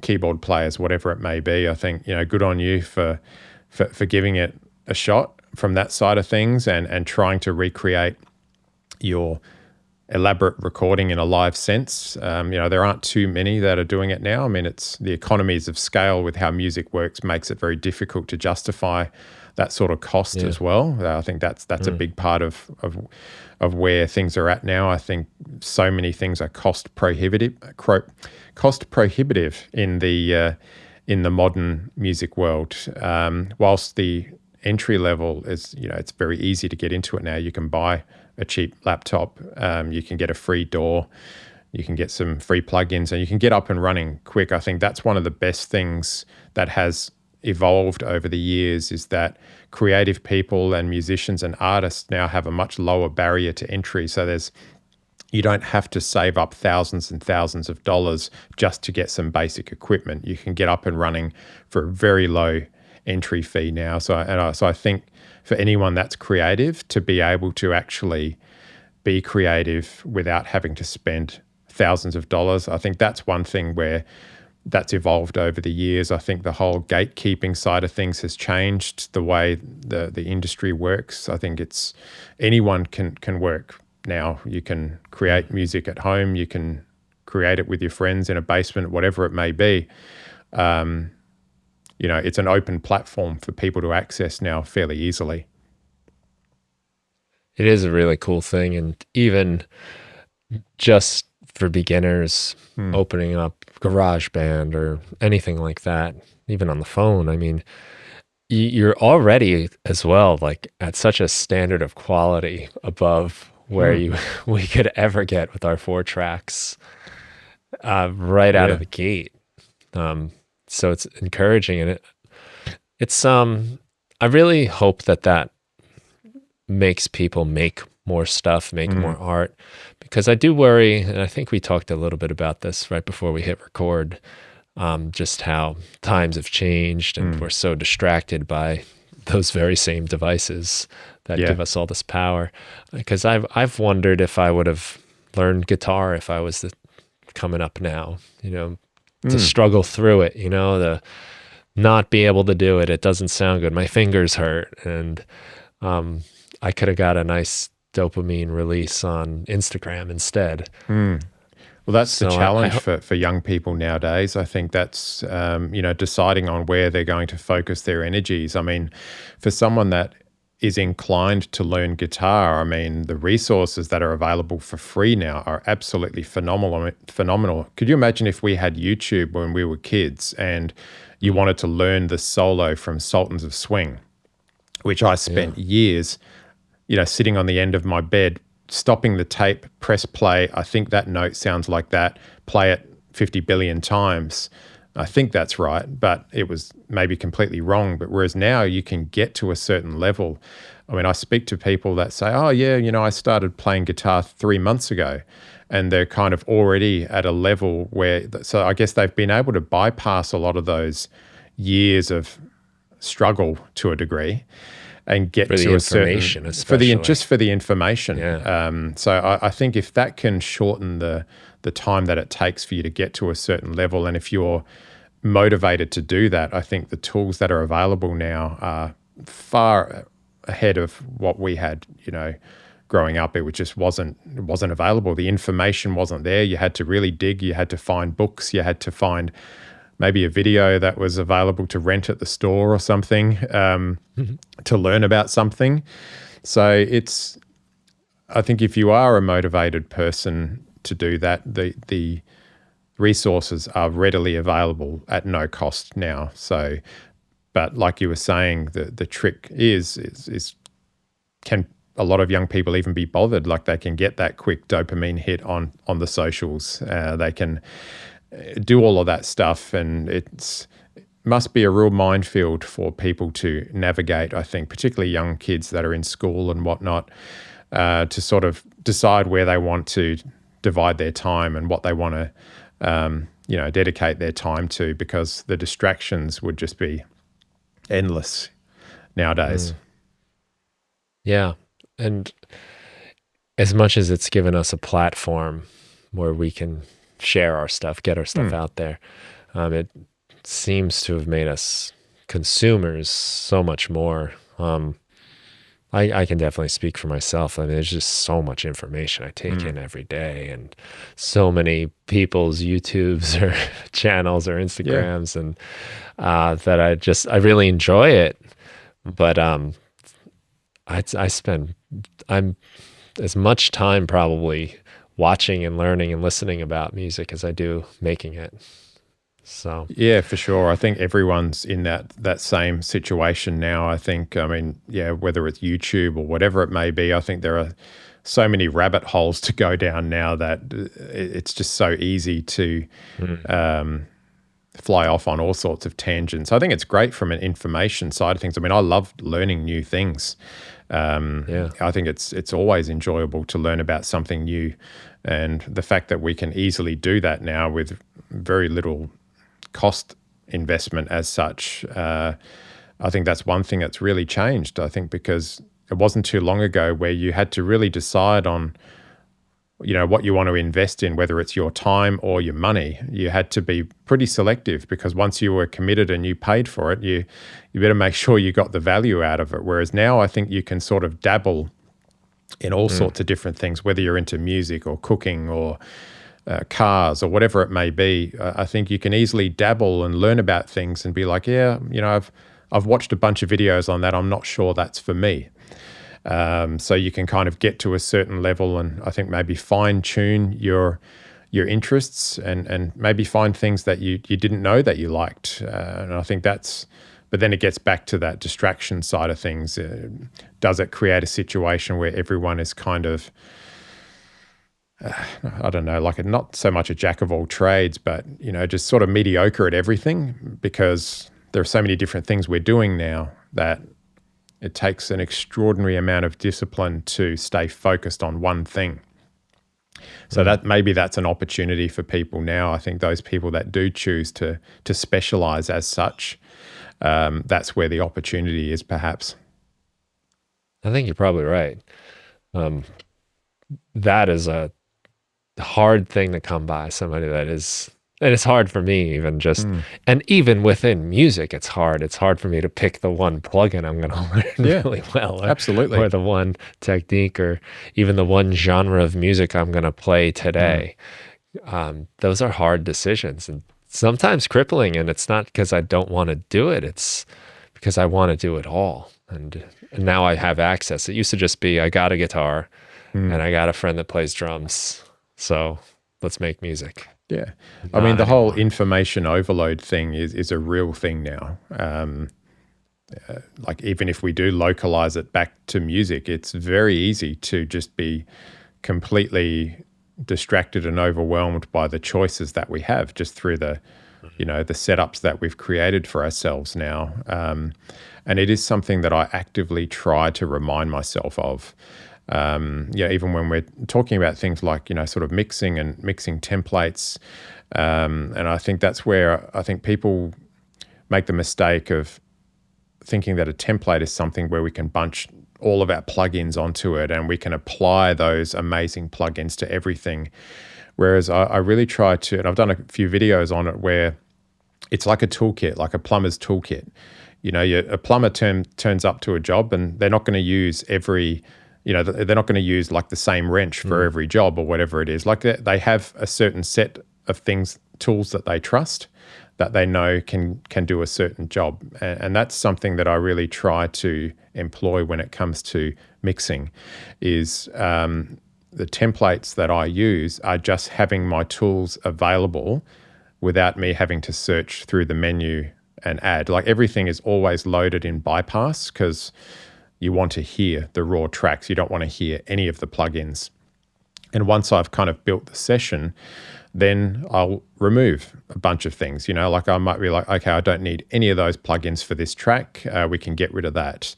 keyboard players, whatever it may be. I think, good on you for giving it a shot from that side of things and trying to recreate your elaborate recording in a live sense. There aren't too many that are doing it now. I mean, it's the economies of scale with how music works makes it very difficult to justify that sort of cost as well. I think that's a big part of where things are at now. I think so many things are cost prohibitive in the modern music world. Whilst the entry level is, it's very easy to get into it now. You can buy a cheap laptop, you can get a free DAW, you can get some free plugins, and you can get up and running quick. I think that's one of the best things that has evolved over the years, is that creative people and musicians and artists now have a much lower barrier to entry. So you don't have to save up thousands and thousands of dollars just to get some basic equipment. You can get up and running for a very low entry fee now. So I think for anyone that's creative, to be able to actually be creative without having to spend thousands of dollars, I think that's one thing where that's evolved over the years. I think the whole gatekeeping side of things has changed the way the industry works. I think it's anyone can work now. You can create music at home, you can create it with your friends in a basement, whatever it may be. It's an open platform for people to access now fairly easily. It is a really cool thing. And even just for beginners, opening up GarageBand or anything like that, even on the phone, I mean, you're already as well, like at such a standard of quality above where we could ever get with our 4 tracks right out of the gate. So it's encouraging, and it's I really hope that makes people make more stuff, make more art, because I do worry, and I think we talked a little bit about this right before we hit record, just how times have changed and we're so distracted by those very same devices that give us all this power. Because I've wondered if I would have learned guitar if I was coming up now, to struggle through it, the not be able to do it. It doesn't sound good. My fingers hurt. And I could have got a nice dopamine release on Instagram instead. Well, that's the challenge for young people nowadays. I think that's, deciding on where they're going to focus their energies. I mean, for someone that is inclined to learn guitar, I mean, the resources that are available for free now are absolutely phenomenal. Could you imagine if we had YouTube when we were kids and you wanted to learn the solo from Sultans of Swing, which I spent years, sitting on the end of my bed, stopping the tape, press play. I think that note sounds like that. Play it 50 billion times. I think that's right, but it was maybe completely wrong. But whereas now you can get to a certain level. I mean, I speak to people that say, oh yeah, I started playing guitar 3 months ago, and they're kind of already at a level where, so I guess they've been able to bypass a lot of those years of struggle to a degree and get to a certain, for the information. Yeah. So I think if that can shorten the time that it takes for you to get to a certain level, and if you're motivated to do that, I think the tools that are available now are far ahead of what we had, growing up. It just wasn't available. The information wasn't there. You had to really dig. You had to find books. You had to find maybe a video that was available to rent at the store or something, to learn about something. So I think if you are a motivated person to do that, the resources are readily available at no cost now. So, but like you were saying, the trick is can a lot of young people even be bothered? Like, they can get that quick dopamine hit on the socials. They can do all of that stuff, and it must be a real minefield for people to navigate, I think, particularly young kids that are in school and whatnot, to sort of decide where they want to divide their time and what they want to, dedicate their time to, because the distractions would just be endless nowadays. Yeah. And as much as it's given us a platform where we can share our stuff, get our stuff out there, it seems to have made us consumers so much more. I can definitely speak for myself. I mean, there's just so much information I take in every day, and so many people's YouTubes or channels or Instagrams, and that I really enjoy it. But I'm as much time probably watching and learning and listening about music as I do making it. So yeah, for sure. I think everyone's in that same situation now. I think, whether it's YouTube or whatever it may be, I think there are so many rabbit holes to go down now that it's just so easy to fly off on all sorts of tangents. I think it's great from an information side of things. I mean, I love learning new things. I think it's always enjoyable to learn about something new, and the fact that we can easily do that now with very little cost investment as such, I think that's one thing that's really changed. I think because it wasn't too long ago where you had to really decide on, what you want to invest in, whether it's your time or your money. You had to be pretty selective, because once you were committed and you paid for it, you better make sure you got the value out of it. Whereas now I think you can sort of dabble in all sorts of different things, whether you're into music or cooking or cars or whatever it may be. I think you can easily dabble and learn about things and be like, I've watched a bunch of videos on that. I'm not sure that's for me. So you can kind of get to a certain level, and I think maybe fine tune your interests, and maybe find things that you didn't know that you liked. And I think but then it gets back to that distraction side of things. Does it create a situation where everyone is kind of, I don't know, like not so much a jack of all trades, but, just sort of mediocre at everything, because there are so many different things we're doing now that it takes an extraordinary amount of discipline to stay focused on one thing. So that maybe that's an opportunity for people now. I think those people that do choose to specialize as such, that's where the opportunity is, perhaps. I think you're probably right. That is a hard thing to come by. Somebody that is, and it's hard for me even and even within music, it's hard. It's hard for me to pick the one plugin I'm going to learn really well. Absolutely. Or the one technique, or even the one genre of music I'm going to play today. Those are hard decisions, and sometimes crippling. And it's not because I don't want to do it. It's because I want to do it all. And now I have access. It used to just be, I got a guitar and I got a friend that plays drums. So let's make music. Yeah. I mean, the whole information overload thing is a real thing now. Like, even if we do localize it back to music, it's very easy to just be completely distracted and overwhelmed by the choices that we have just through the setups that we've created for ourselves now. And it is something that I actively try to remind myself of. Even when we're talking about things like, sort of mixing templates. And I think that's where I think people make the mistake of thinking that a template is something where we can bunch all of our plugins onto it and we can apply those amazing plugins to everything. Whereas I really try to, and I've done a few videos on it, where it's like a toolkit, like a plumber's toolkit. a plumber turns up to a job and they're not going to use every, they're not going to use like the same wrench for every job or whatever it is. Like they have a certain set of tools that they trust, that they know can do a certain job. And that's something that I really try to employ when it comes to mixing is the templates that I use are just having my tools available without me having to search through the menu and add. Like everything is always loaded in bypass because you want to hear the raw tracks. You don't want to hear any of the plugins. And once I've kind of built the session, then I'll remove a bunch of things, like I might be like, okay, I don't need any of those plugins for this track. We can get rid of that.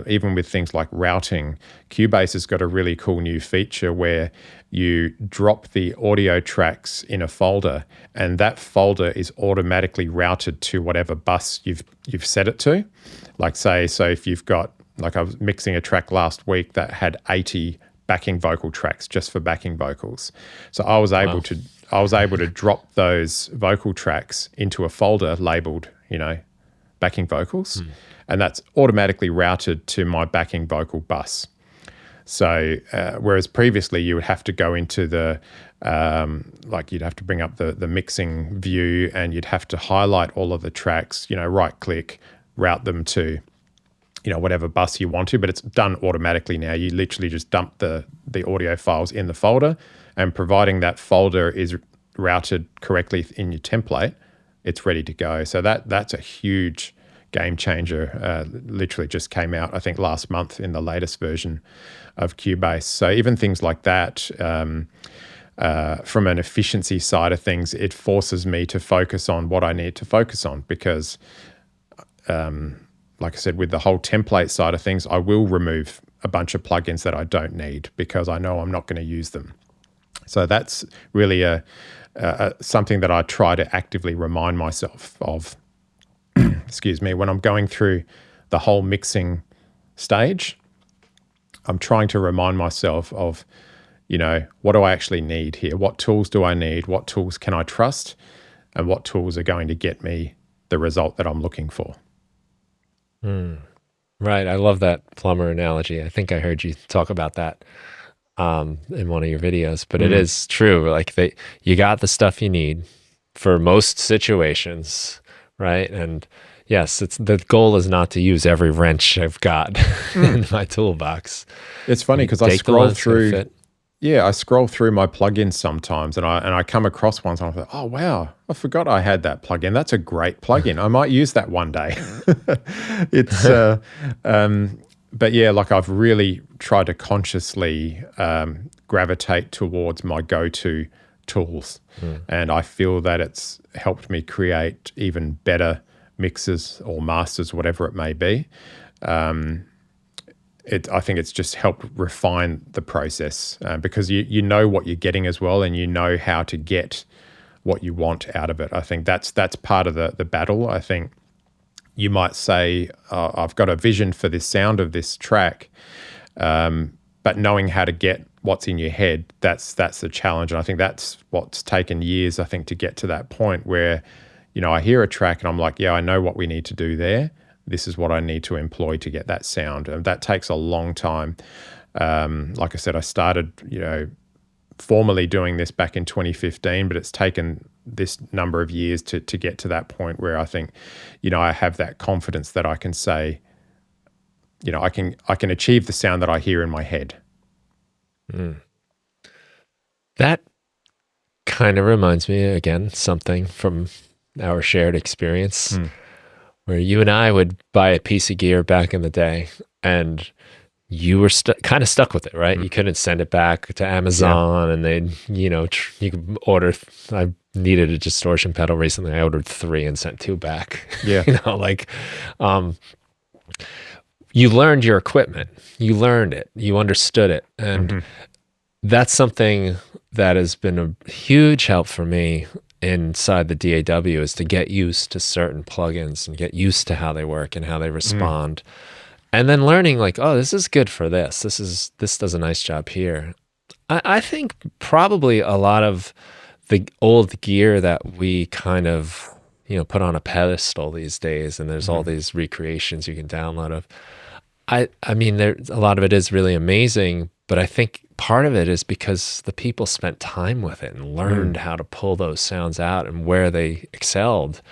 Even with things like routing, Cubase has got a really cool new feature where you drop the audio tracks in a folder and that folder is automatically routed to whatever bus you've set it to. Like so if you've got, like I was mixing a track last week that had 80 backing vocal tracks just for backing vocals. So I was able to drop those vocal tracks into a folder labeled, backing vocals, and that's automatically routed to my backing vocal bus. So whereas previously you would have to go into the you'd have to bring up the mixing view and you'd have to highlight all of the tracks, right click, route them to whatever bus you want to, but it's done automatically now. You literally just dump the audio files in the folder, and providing that folder is routed correctly in your template, it's ready to go. So that's a huge game changer. Literally just came out, I think, last month in the latest version of Cubase. So even things like that, from an efficiency side of things, it forces me to focus on what I need to focus on because like I said, with the whole template side of things, I will remove a bunch of plugins that I don't need because I know I'm not going to use them. So that's really something that I try to actively remind myself of, excuse me, when I'm going through the whole mixing stage. I'm trying to remind myself of, what do I actually need here? What tools do I need? What tools can I trust? And what tools are going to get me the result that I'm looking for? Right. I love that plumber analogy. I think I heard you talk about that in one of your videos, but it is true. Like you got the stuff you need for most situations, right? And yes, the goal is not to use every wrench I've got in my toolbox. It's funny because I scroll through. Yeah, I scroll through my plugins sometimes and I come across ones and I thought, oh, wow, I forgot I had that plugin. That's a great plugin. I might use that one day. It's, but yeah, like I've really tried to consciously gravitate towards my go-to tools. And I feel that it's helped me create even better mixes or masters, whatever it may be. I think it's just helped refine the process because you know what you're getting as well, and you know how to get what you want out of it. I think that's part of the battle. I think you might say, I've got a vision for this sound of this track, but knowing how to get what's in your head, that's the challenge. And I think that's what's taken years, I think, to get to that point where, I hear a track and I'm like, yeah, I know what we need to do there. This is what I need to employ to get that sound. And that takes a long time. Like I said, I started, formally doing this back in 2015, but it's taken this number of years to get to that point where I think, I have that confidence that I can say, I can achieve the sound that I hear in my head. That kind of reminds me, again, something from our shared experience. Where you and I would buy a piece of gear back in the day and you were kind of stuck with it, right? You couldn't send it back to Amazon and they'd, you could order, I needed a distortion pedal recently. I ordered 3 and sent 2 back. Yeah. You learned your equipment, you learned it, you understood it. And that's something that has been a huge help for me inside the DAW is to get used to certain plugins and get used to how they work and how they respond. And then learning like, oh, this is good for this. This does a nice job here. I think probably a lot of the old gear that we kind of, put on a pedestal these days, and there's all these recreations you can download of. I mean, a lot of it is really amazing, but I think part of it is because the people spent time with it and learned how to pull those sounds out and where they excelled.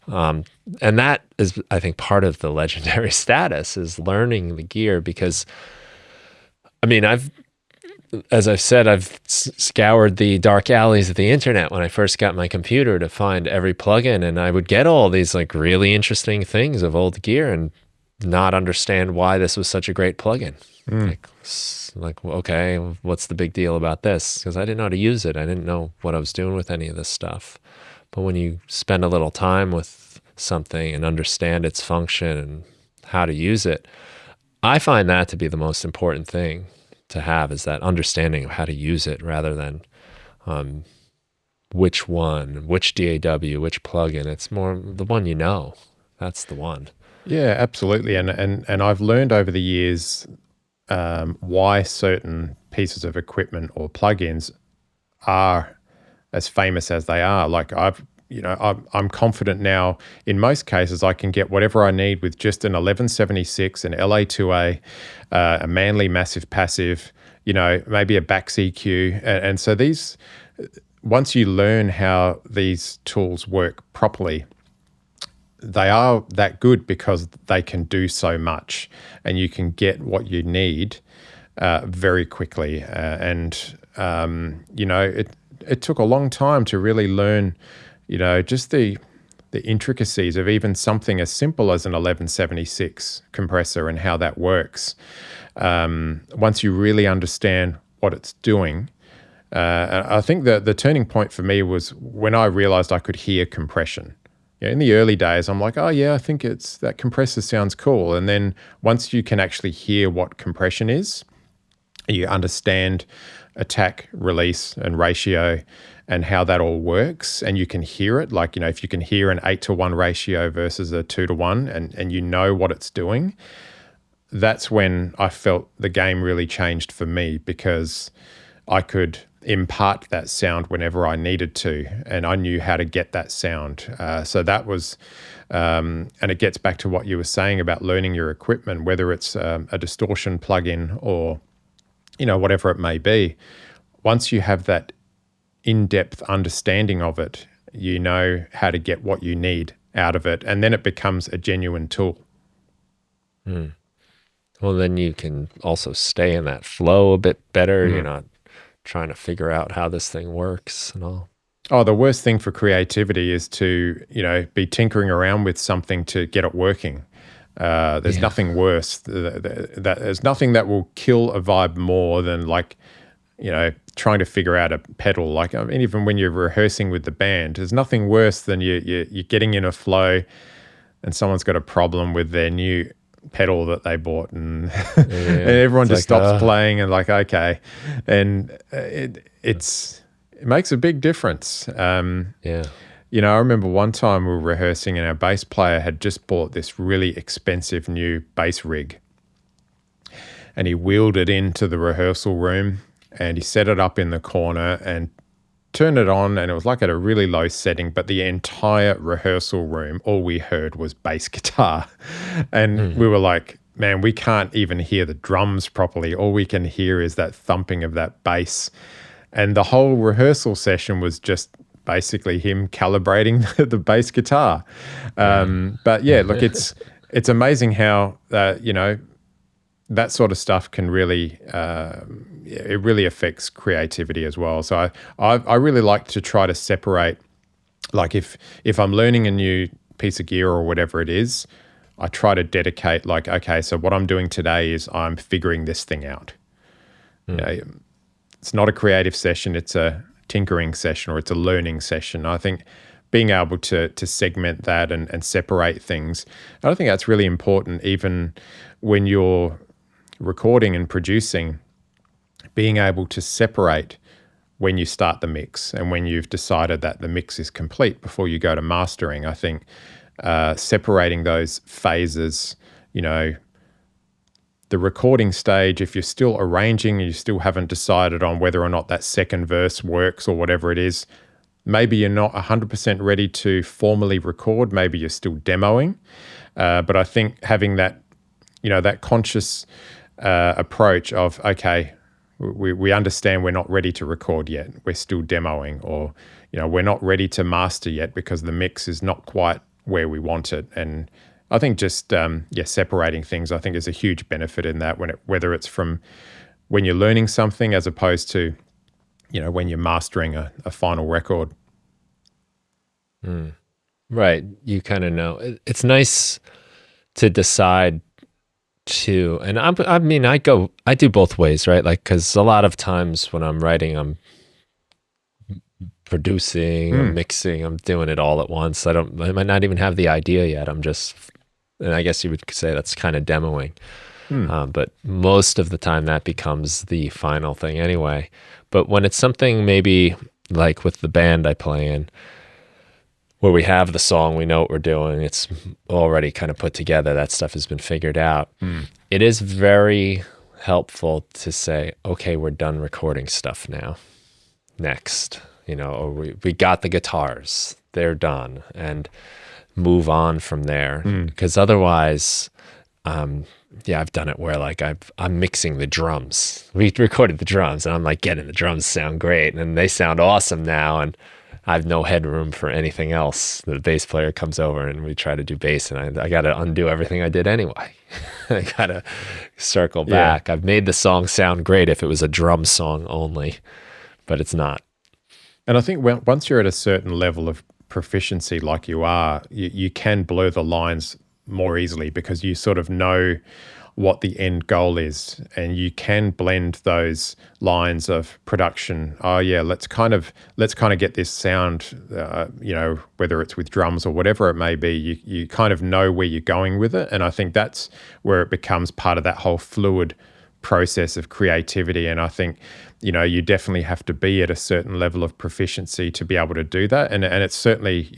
And that is, I think, part of the legendary status is learning the gear, because, I mean, as I've said, I've scoured the dark alleys of the internet when I first got my computer to find every plugin, and I would get all these like really interesting things of old gear and not understand why this was such a great plugin. Like, okay, what's the big deal about this? Because I didn't know how to use it. I didn't know what I was doing with any of this stuff. But when you spend a little time with something and understand its function and how to use it, I find that to be the most important thing to have, is that understanding of how to use it, rather than which one, which DAW, which plugin. It's more the one you know. That's the one. Yeah, absolutely. And I've learned over the years why certain pieces of equipment or plugins are as famous as they are. Like I'm confident now in most cases I can get whatever I need with just an 1176, an LA2A, a Manley massive passive, maybe a Bax EQ. And so these, once you learn how these tools work properly, they are that good because they can do so much, and you can get what you need very quickly. It took a long time to really learn, just the intricacies of even something as simple as an 1176 compressor and how that works. Once you really understand what it's doing, I think the turning point for me was when I realized I could hear compression. In the early days, I'm like, oh yeah, I think that compressor sounds cool. And then once you can actually hear what compression is, you understand attack, release, and ratio and how that all works, and you can hear it. Like, if you can hear an 8-to-1 ratio versus a 2-to-1 and you know what it's doing, that's when I felt the game really changed for me, because I could impart that sound whenever I needed to, and I knew how to get that sound. So that was, and it gets back to what you were saying about learning your equipment, whether it's a distortion plugin or, whatever it may be. Once you have that in-depth understanding of it, you know how to get what you need out of it, and then it becomes a genuine tool. Well, then you can also stay in that flow a bit better. You're not trying to figure out how this thing works and all. Oh, the worst thing for creativity is to, be tinkering around with something to get it working. There's nothing worse. There's nothing that will kill a vibe more than trying to figure out a pedal. Like, I mean, even when you're rehearsing with the band, there's nothing worse than you're getting in a flow and someone's got a problem with their new pedal that they bought, and and everyone just stops playing and like, okay. And it makes a big difference. I remember one time we were rehearsing and our bass player had just bought this really expensive new bass rig, and he wheeled it into the rehearsal room and he set it up in the corner and turned it on, and it was like at a really low setting, but the entire rehearsal room, all we heard was bass guitar. And we were like, man, we can't even hear the drums properly. All we can hear is that thumping of that bass. And the whole rehearsal session was just basically him calibrating the bass guitar. But yeah, look, it's amazing how, that sort of stuff can really, it really affects creativity as well. So I really like to try to separate, like if I'm learning a new piece of gear or whatever it is, I try to dedicate like, okay, so what I'm doing today is I'm figuring this thing out. It's not a creative session, it's a tinkering session or it's a learning session. I think being able to segment that and separate things, I think that's really important even when you're recording and producing, being able to separate when you start the mix and when you've decided that the mix is complete before you go to mastering. I think separating those phases, the recording stage, if you're still arranging and you still haven't decided on whether or not that second verse works or whatever it is, maybe you're not 100% ready to formally record, maybe you're still demoing. But I think having that, that conscious approach of, okay, we understand we're not ready to record yet. We're still demoing, or, we're not ready to master yet because the mix is not quite where we want it. And I think just, separating things, I think is a huge benefit in that, whether it's from when you're learning something as opposed to, when you're mastering a final record. Right. You kind of know. It's nice to decide to, and I do both ways, right? Like, because a lot of times when I'm writing, I'm producing, I'm mixing, I'm doing it all at once. I might not even have the idea yet. I'm just, and I guess you would say that's kind of demoing. But most of the time that becomes the final thing anyway. But when it's something maybe like with the band I play in, where we have the song, we know what we're doing, it's already kind of put together, that stuff has been figured out. It is very helpful to say, okay, we're done recording stuff now. Next, or we got the guitars, they're done, and move on from there. Because otherwise, I've done it where like I'm mixing the drums. We recorded the drums and I'm like getting the drums sound great and they sound awesome now, and I have no headroom for anything else. The bass player comes over and we try to do bass, and I got to undo everything I did anyway. I got to circle back. I've made the song sound great if it was a drum song only, but it's not. And I think once you're at a certain level of proficiency like you are, you can blur the lines more easily because you sort of know what the end goal is, and you can blend those lines of production. Oh yeah, let's kind of get this sound, whether it's with drums or whatever it may be. You kind of know where you're going with it, and I think that's where it becomes part of that whole fluid process of creativity. And I think you definitely have to be at a certain level of proficiency to be able to do that. And it's certainly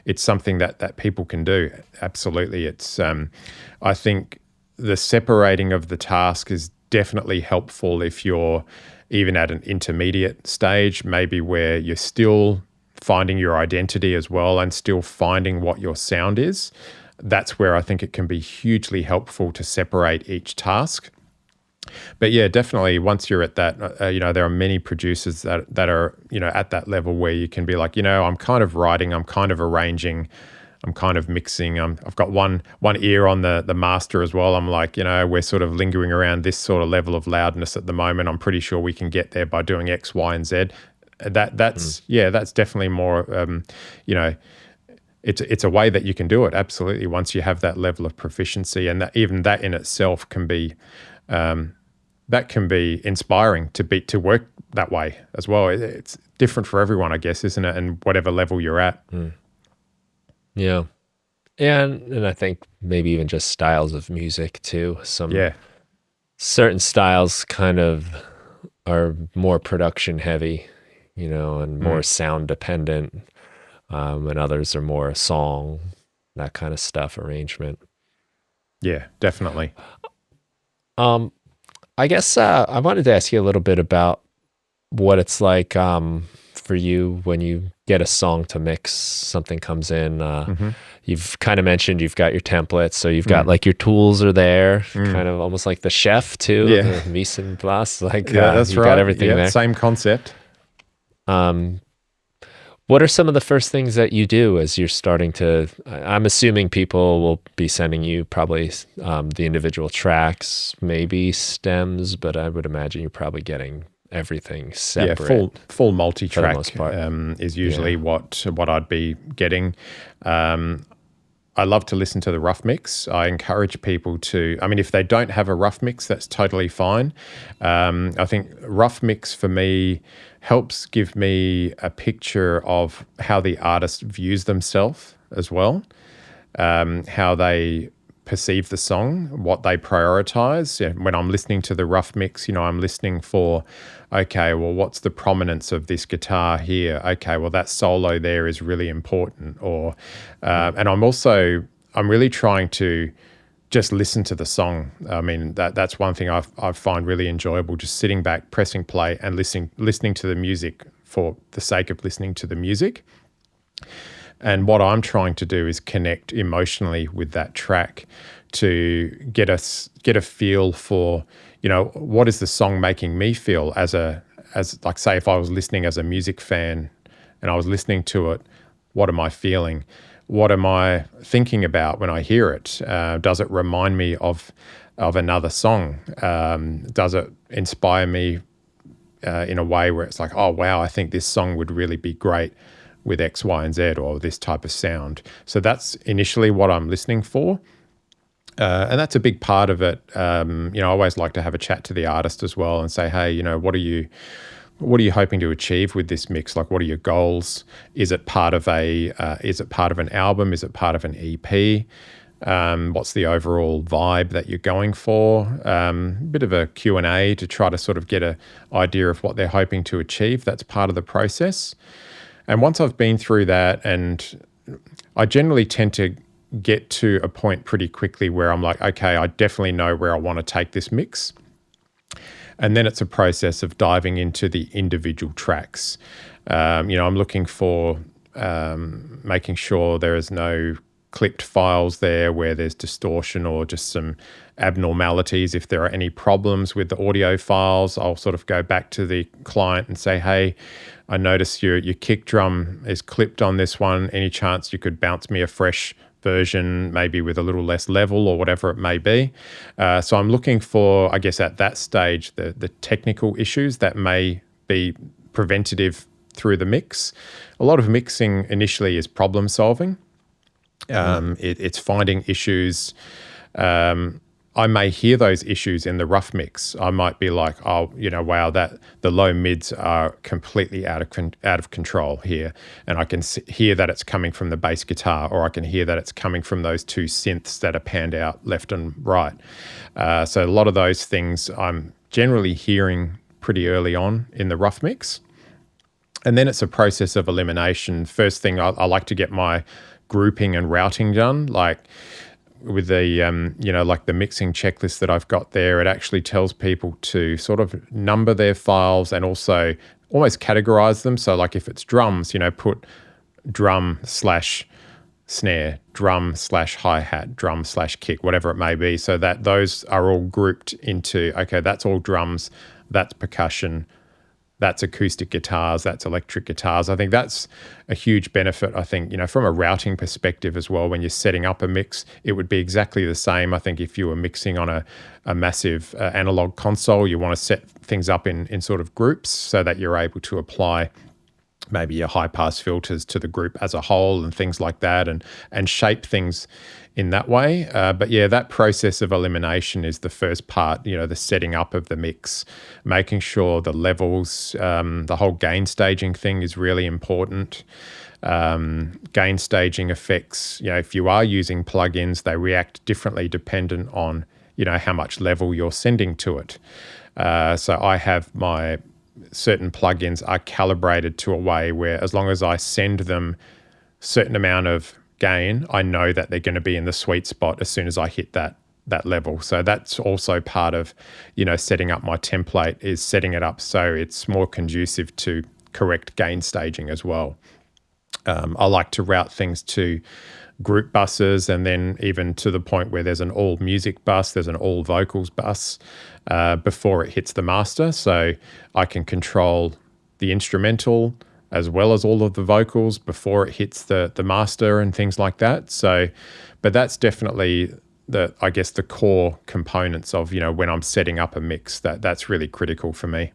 it's something that people can do. Absolutely, it's I think the separating of the task is definitely helpful if you're even at an intermediate stage, maybe where you're still finding your identity as well and still finding what your sound is. That's where I think it can be hugely helpful to separate each task. But yeah, definitely once you're at that, there are many producers that are, at that level where you can be like, I'm kind of writing, I'm kind of arranging, I'm kind of mixing. I've got one ear on the master as well. I'm like, we're sort of lingering around this sort of level of loudness at the moment. I'm pretty sure we can get there by doing X, Y, and Z. That's definitely more, it's a way that you can do it. Absolutely. Once you have that level of proficiency, and even that in itself can be, inspiring to work that way as well. It's different for everyone, I guess, isn't it? And whatever level you're at. Yeah. And I think maybe even just styles of music too. Certain styles kind of are more production heavy, and more sound dependent. And others are more song, that kind of stuff, arrangement. Yeah, definitely. I guess I wanted to ask you a little bit about what it's like for you when you get a song to mix, something comes in. You've kind of mentioned you've got your templates, so you've got like your tools are there, kind of almost like the chef too, the mise en place. Like that's you've right. got everything there. Same concept. What are some of the first things that you do as you're starting to, I'm assuming people will be sending you probably the individual tracks, maybe stems, but I would imagine you're probably getting everything separate. Yeah, full multi-track for the most part. Is usually what I'd be getting. I love to listen to the rough mix. I encourage people to, if they don't have a rough mix, that's totally fine. I think rough mix for me helps give me a picture of how the artist views themselves as well, how they perceive the song, what they prioritize. When I'm listening to the rough mix, I'm listening for, okay, well, what's the prominence of this guitar here? Okay, well, that solo there is really important. Or, and I'm really trying to just listen to the song. That's one thing I find really enjoyable, just sitting back, pressing play and listening to the music for the sake of listening to the music. And what I'm trying to do is connect emotionally with that track to get a feel for, what is the song making me feel as like, say, if I was listening as a music fan and I was listening to it, what am I feeling? What am I thinking about when I hear it? Does it remind me of another song? Does it inspire me in a way where it's like, oh, wow, I think this song would really be great with X, Y, and Z, or this type of sound. So that's initially what I'm listening for. And that's a big part of it. I always like to have a chat to the artist as well and say, hey, what are you hoping to achieve with this mix? Like, what are your goals? Is it part of an album? Is it part of an EP? What's the overall vibe that you're going for? Bit of a Q&A to try to sort of get an idea of what they're hoping to achieve. That's part of the process. And once I've been through that, and I generally tend to get to a point pretty quickly where I'm like, okay, I definitely know where I want to take this mix. And then it's a process of diving into the individual tracks. I'm looking for making sure there is no clipped files there where there's distortion or just some abnormalities. If there are any problems with the audio files, I'll sort of go back to the client and say, hey, I notice your kick drum is clipped on this one. Any chance you could bounce me a fresh version, maybe with a little less level or whatever it may be? So I'm looking for, I guess at that stage, the technical issues that may be preventative through the mix. A lot of mixing initially is problem solving. It's finding issues. I may hear those issues in the rough mix. I might be like, oh, wow, that the low mids are completely out of control here, and I can hear that it's coming from the bass guitar, or I can hear that it's coming from those two synths that are panned out left and right. So a lot of those things I'm generally hearing pretty early on in the rough mix, and then it's a process of elimination. First thing, I like to get my grouping and routing done, like with the, like the mixing checklist that I've got there. It actually tells people to sort of number their files and also almost categorize them. So like if it's drums, put drum/snare, drum/hi-hat, drum/kick, whatever it may be, so that those are all grouped into, okay, that's all drums, that's percussion, that's acoustic guitars, that's electric guitars. I think that's a huge benefit. I think, from a routing perspective as well, when you're setting up a mix, it would be exactly the same. I think if you were mixing on a massive analog console, you want to set things up in sort of groups so that you're able to apply maybe your high pass filters to the group as a whole and things like that, and shape things in that way. But yeah, that process of elimination is the first part, the setting up of the mix, making sure the levels, the whole gain staging thing is really important. Gain staging effects, if you are using plugins, they react differently dependent on, how much level you're sending to it. So I have my certain plugins are calibrated to a way where as long as I send them certain amount of gain, I know that they're going to be in the sweet spot as soon as I hit that level. So that's also part of, setting up my template, is setting it up so it's more conducive to correct gain staging as well. I like to route things to group buses, and then even to the point where there's an all music bus, there's an all vocals bus before it hits the master. So I can control the instrumental as well as all of the vocals before it hits the master and things like that. So, but that's definitely the core components of, when I'm setting up a mix, that's really critical for me.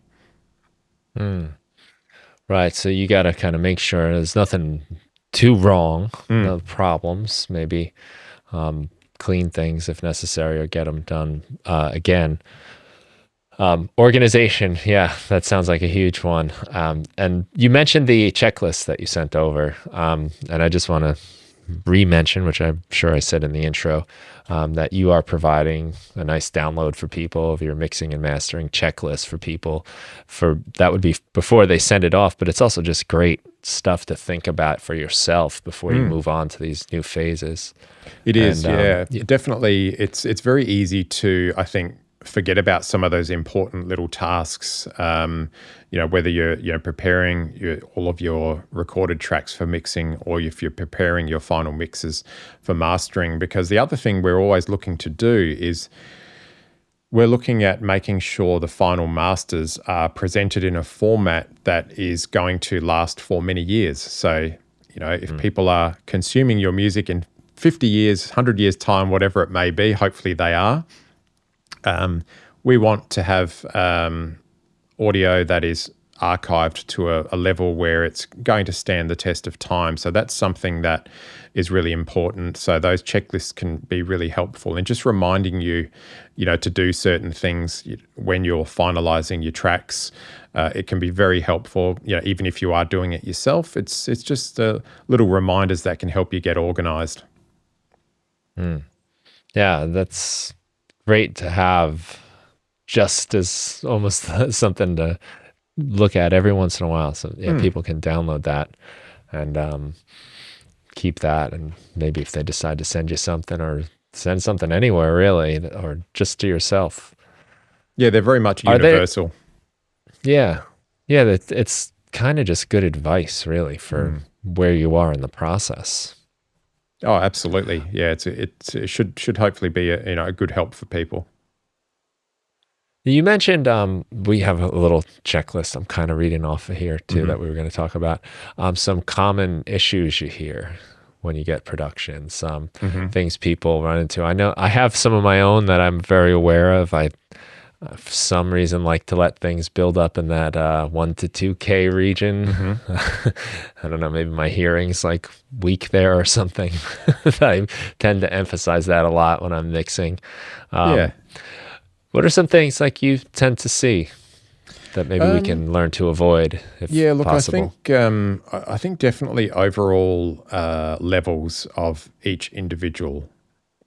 Right. So you got to kind of make sure there's nothing too wrong, no problems, maybe clean things if necessary or get them done again. Organization, yeah, that sounds like a huge one. And you mentioned the checklist that you sent over, and I just want to re-mention, which I'm sure I said in the intro, that you are providing a nice download for people of your mixing and mastering checklist for people. That would be before they send it off, but it's also just great stuff to think about for yourself before you move on to these new phases. It is, yeah, definitely. It's very easy to, I think, forget about some of those important little tasks. Whether you're preparing all of your recorded tracks for mixing, or if you're preparing your final mixes for mastering. Because the other thing we're always looking to do is we're looking at making sure the final masters are presented in a format that is going to last for many years. So, if people are consuming your music in 50 years, 100 years time, whatever it may be, hopefully they are, we want to have audio that is archived to a level where it's going to stand the test of time. So that's something that is really important. So those checklists can be really helpful in just reminding you, to do certain things when you're finalizing your tracks. It can be very helpful, even if you are doing it yourself. It's just little reminders that can help you get organized. Yeah, that's great to have, just as almost something to look at every once in a while. So people can download that and keep that. And maybe if they decide to send you something, or send something anywhere really, or just to yourself. Yeah, they're very much universal. Yeah. It's kind of just good advice really for where you are in the process. Oh, absolutely. Yeah, it should hopefully be a good help for people. You mentioned we have a little checklist I'm kind of reading off of here too that we were going to talk about. Some common issues you hear when you get productions, things people run into. I know I have some of my own that I'm very aware of. I, for some reason, like to let things build up in that 1 to 2K region. I don't know, maybe my hearing's like weak there or something. I tend to emphasize that a lot when I'm mixing. What are some things like you tend to see that maybe we can learn to avoid if possible? I think definitely overall levels of each individual,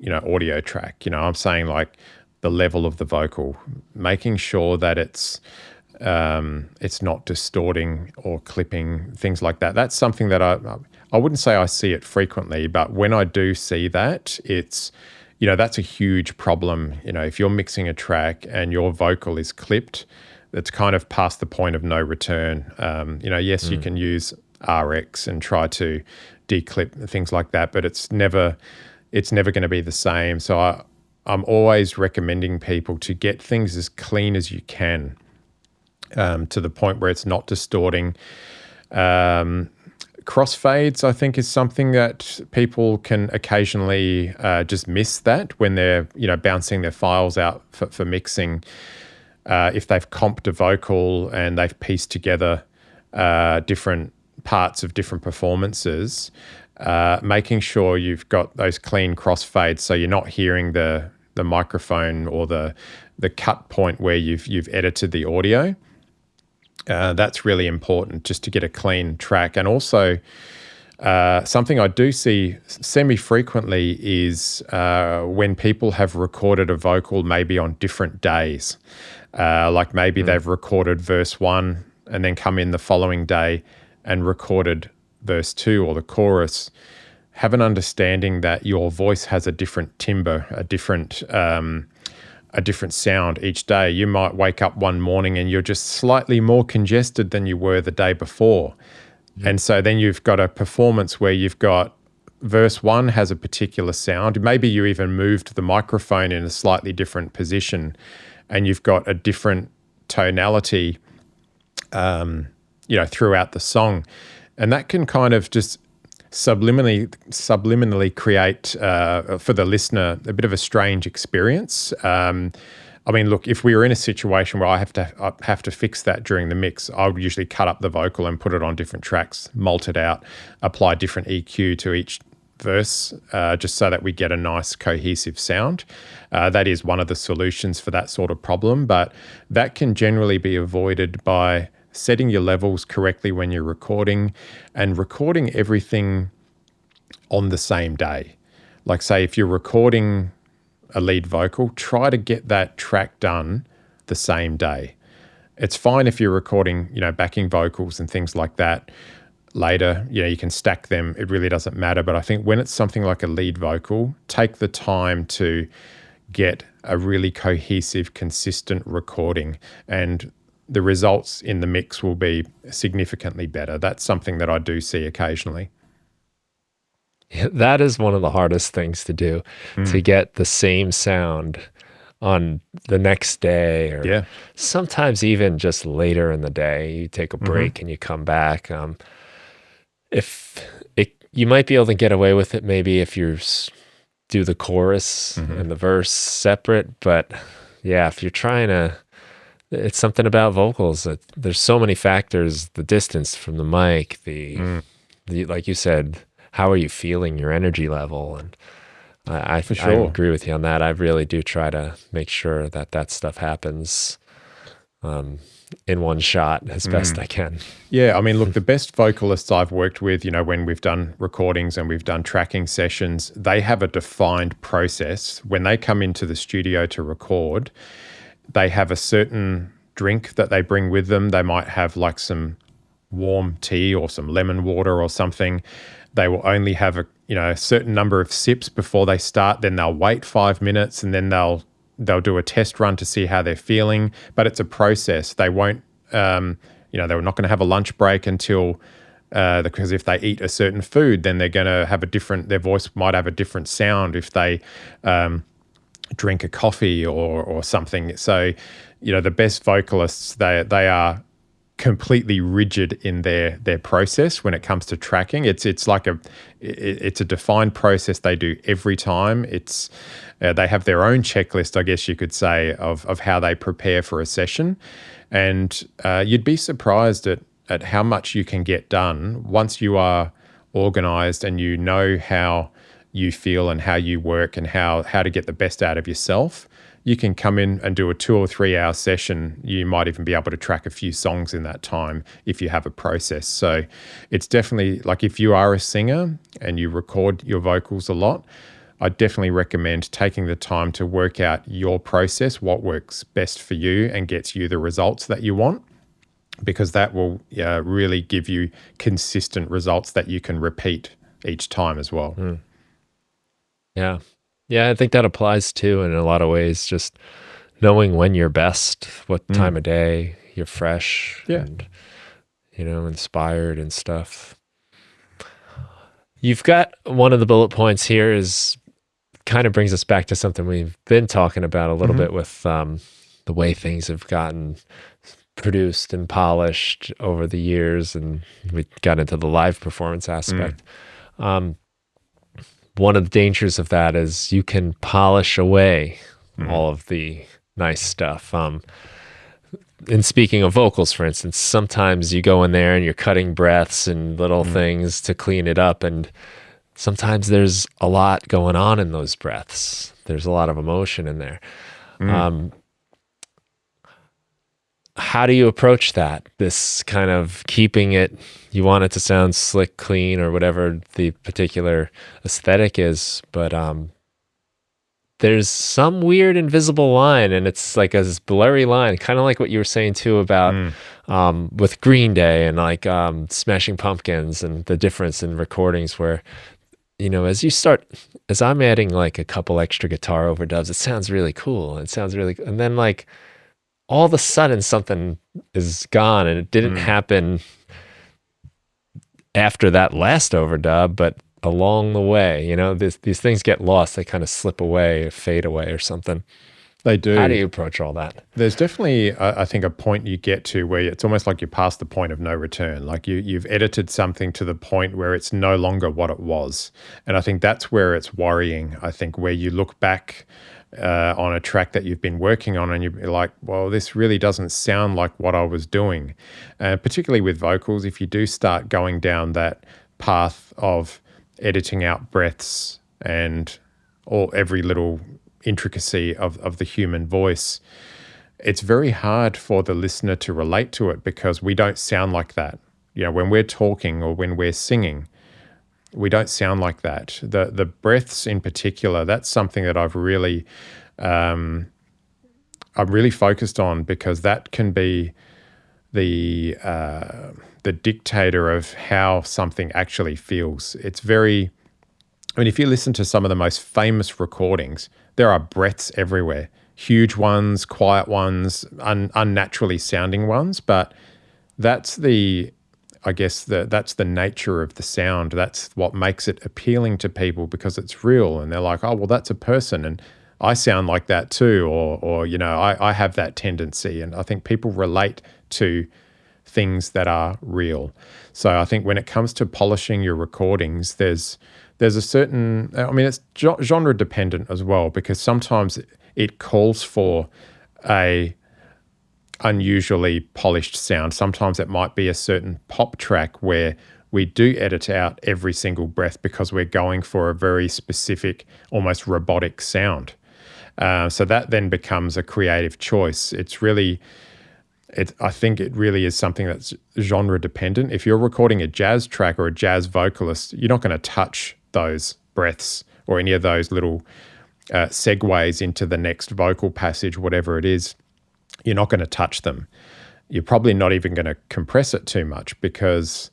audio track. I'm saying like the level of the vocal, making sure that it's not distorting or clipping, things like that. That's something that I wouldn't say I see it frequently, but when I do see that, it's that's a huge problem. If you're mixing a track and your vocal is clipped, it's kind of past the point of no return. Yes, you can use RX and try to declip things like that, but it's never going to be the same. So I'm always recommending people to get things as clean as you can, to the point where it's not distorting. Crossfades, I think, is something that people can occasionally just miss that when they're, bouncing their files out for mixing. If they've comped a vocal and they've pieced together different parts of different performances, making sure you've got those clean crossfades so you're not hearing the microphone or the cut point where you've edited the audio. That's really important, just to get a clean track. And also something I do see semi-frequently is when people have recorded a vocal maybe on different days. Like maybe they've recorded verse 1 and then come in the following day and recorded verse 2 or the chorus. Have an understanding that your voice has a different timbre, a different sound each day. You might wake up one morning and you're just slightly more congested than you were the day before. And so then you've got a performance where you've got verse 1 has a particular sound. Maybe you even moved the microphone in a slightly different position and you've got a different tonality, throughout the song. And that can kind of just subliminally create for the listener a bit of a strange experience. Look, if we were in a situation where I have to fix that during the mix, I would usually cut up the vocal and put it on different tracks, mult it out, apply different EQ to each verse, just so that we get a nice cohesive sound. That is one of the solutions for that sort of problem, but that can generally be avoided by setting your levels correctly when you're recording and recording everything on the same day. Like say if you're recording a lead vocal, try to get that track done the same day. It's fine if you're recording, backing vocals and things like that later, you can stack them. It really doesn't matter. But I think when it's something like a lead vocal, take the time to get a really cohesive, consistent recording, and the results in the mix will be significantly better. That's something that I do see occasionally. Yeah, that is one of the hardest things to do, to get the same sound on the next day, or Yeah. sometimes even just later in the day. You take a break and you come back. If you might be able to get away with it maybe if you do the chorus and the verse separate, but yeah, if you're trying to, it's something about vocals that there's so many factors: the distance from the mic, the like you said, how are you feeling, your energy level, and For I sure. agree with you on that. I really do try to make sure that that stuff happens in one shot as best I can. Yeah, I mean, look, the best vocalists I've worked with, when we've done recordings and we've done tracking sessions, they have a defined process. When they come into the studio to record, they have a certain drink that they bring with them. They might have like some warm tea or some lemon water or something. They will only have a certain number of sips before they start. Then they'll wait 5 minutes, and then they'll do a test run to see how they're feeling. But it's a process. They won't, they're not going to have a lunch break until because if they eat a certain food, then they're going to have their voice might have a different sound if they drink a coffee or something. So, the best vocalists, they are completely rigid in their process when it comes to tracking. It's like it's a defined process they do every time. It's they have their own checklist, I guess you could say, of how they prepare for a session, and you'd be surprised at how much you can get done once you are organized and you know how you feel and how you work and how to get the best out of yourself. You can come in and do a 2 or 3 hour session. You might even be able to track a few songs in that time if you have a process. So it's definitely, like, if you are a singer and you record your vocals a lot, I definitely recommend taking the time to work out your process, what works best for you and gets you the results that you want, because that will really give you consistent results that you can repeat each time as well. Yeah. Yeah, I think that applies too in a lot of ways, just knowing when you're best, what time of day you're fresh and, inspired and stuff. You've got one of the bullet points here is kind of brings us back to something we've been talking about a little bit with the way things have gotten produced and polished over the years, and we got into the live performance aspect. One of the dangers of that is you can polish away all of the nice stuff. And speaking of vocals, for instance, sometimes you go in there and you're cutting breaths and little things to clean it up. And sometimes there's a lot going on in those breaths. There's a lot of emotion in there. How do you approach that? This kind of keeping it, you want it to sound slick, clean, or whatever the particular aesthetic is, but there's some weird invisible line, and it's like a blurry line, kind of like what you were saying too about with Green Day and like Smashing Pumpkins and the difference in recordings where, as I'm adding like a couple extra guitar overdubs, it sounds really cool. And then like, all of a sudden something is gone, and it didn't happen after that last overdub, but along the way, these things get lost. They kind of slip away, fade away or something. They do. How do you approach all that? There's definitely, I think, a point you get to where it's almost like you're past the point of no return. Like you've edited something to the point where it's no longer what it was. And I think that's where it's worrying. I think where you look back on a track that you've been working on and you're like, well, this really doesn't sound like what I was doing. Particularly with vocals, if you do start going down that path of editing out breaths and every little intricacy of the human voice, it's very hard for the listener to relate to it because we don't sound like that. When we're talking or when we're singing, we don't sound like that. The breaths in particular, that's something that I'm really focused on, because that can be the dictator of how something actually feels. It's very I mean, if you listen to some of the most famous recordings, there are breaths everywhere. Huge ones, quiet ones, unnaturally sounding ones, but that's that's the nature of the sound. That's what makes it appealing to people because it's real. And they're like, oh, well, that's a person. And I sound like that too. Or I have that tendency. And I think people relate to things that are real. So I think when it comes to polishing your recordings, there's a certain, I mean, it's genre dependent as well, because sometimes it calls for a unusually polished sound. Sometimes it might be a certain pop track where we do edit out every single breath because we're going for a very specific, almost robotic sound. So that then becomes a creative choice. I think it really is something that's genre dependent. If you're recording a jazz track or a jazz vocalist, you're not going to touch those breaths or any of those little segues into the next vocal passage, whatever it is. You're not going to touch them. You're probably not even going to compress it too much because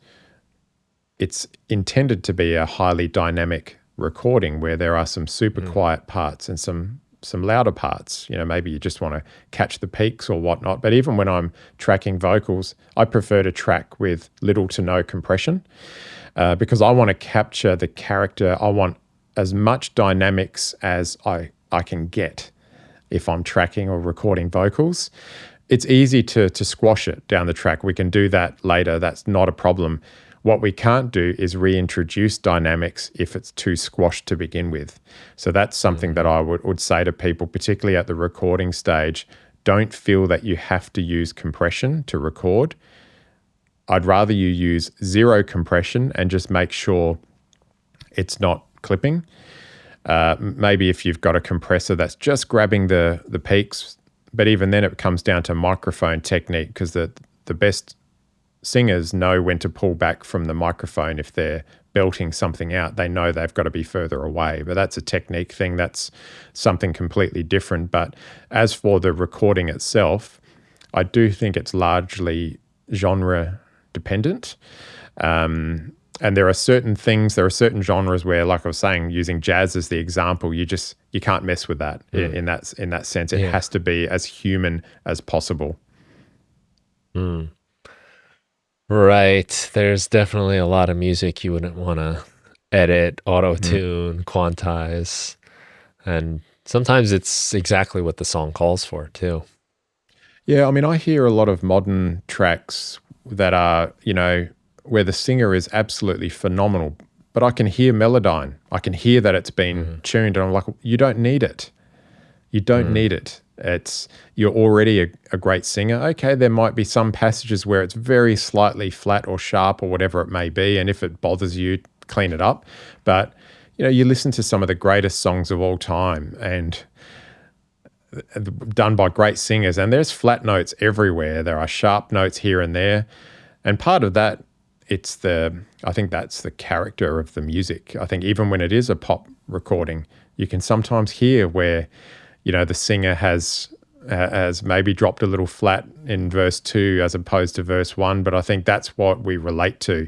it's intended to be a highly dynamic recording where there are some super quiet parts and some louder parts. Maybe you just want to catch the peaks or whatnot. But even when I'm tracking vocals, I prefer to track with little to no compression because I want to capture the character. I want as much dynamics as I can get if I'm tracking or recording vocals. It's easy to squash it down the track. We can do that later. That's not a problem. What we can't do is reintroduce dynamics if it's too squashed to begin with. So that's something that I would say to people, particularly at the recording stage. Don't feel that you have to use compression to record. I'd rather you use zero compression and just make sure it's not clipping. Maybe if you've got a compressor that's just grabbing the peaks, but even then it comes down to microphone technique because the best singers know when to pull back from the microphone if they're belting something out. They know they've got to be further away, but that's a technique thing. That's something completely different. But as for the recording itself, I do think it's largely genre dependent. And there are certain genres where, like I was saying, using jazz as the example, you can't mess with that in that sense. It has to be as human as possible. Right. There's definitely a lot of music you wouldn't want to edit, auto-tune, quantize. And sometimes it's exactly what the song calls for too. Yeah, I mean, I hear a lot of modern tracks that are, where the singer is absolutely phenomenal, but I can hear Melodyne. I can hear that it's been tuned, and I'm like, you don't need it. You don't need it. You're already a great singer. Okay, there might be some passages where it's very slightly flat or sharp or whatever it may be, and if it bothers you, clean it up. But, you listen to some of the greatest songs of all time and done by great singers, and there's flat notes everywhere. There are sharp notes here and there. And part of that, I think that's the character of the music. I think even when it is a pop recording, you can sometimes hear where, the singer has maybe dropped a little flat in verse 2 as opposed to verse 1. But I think that's what we relate to.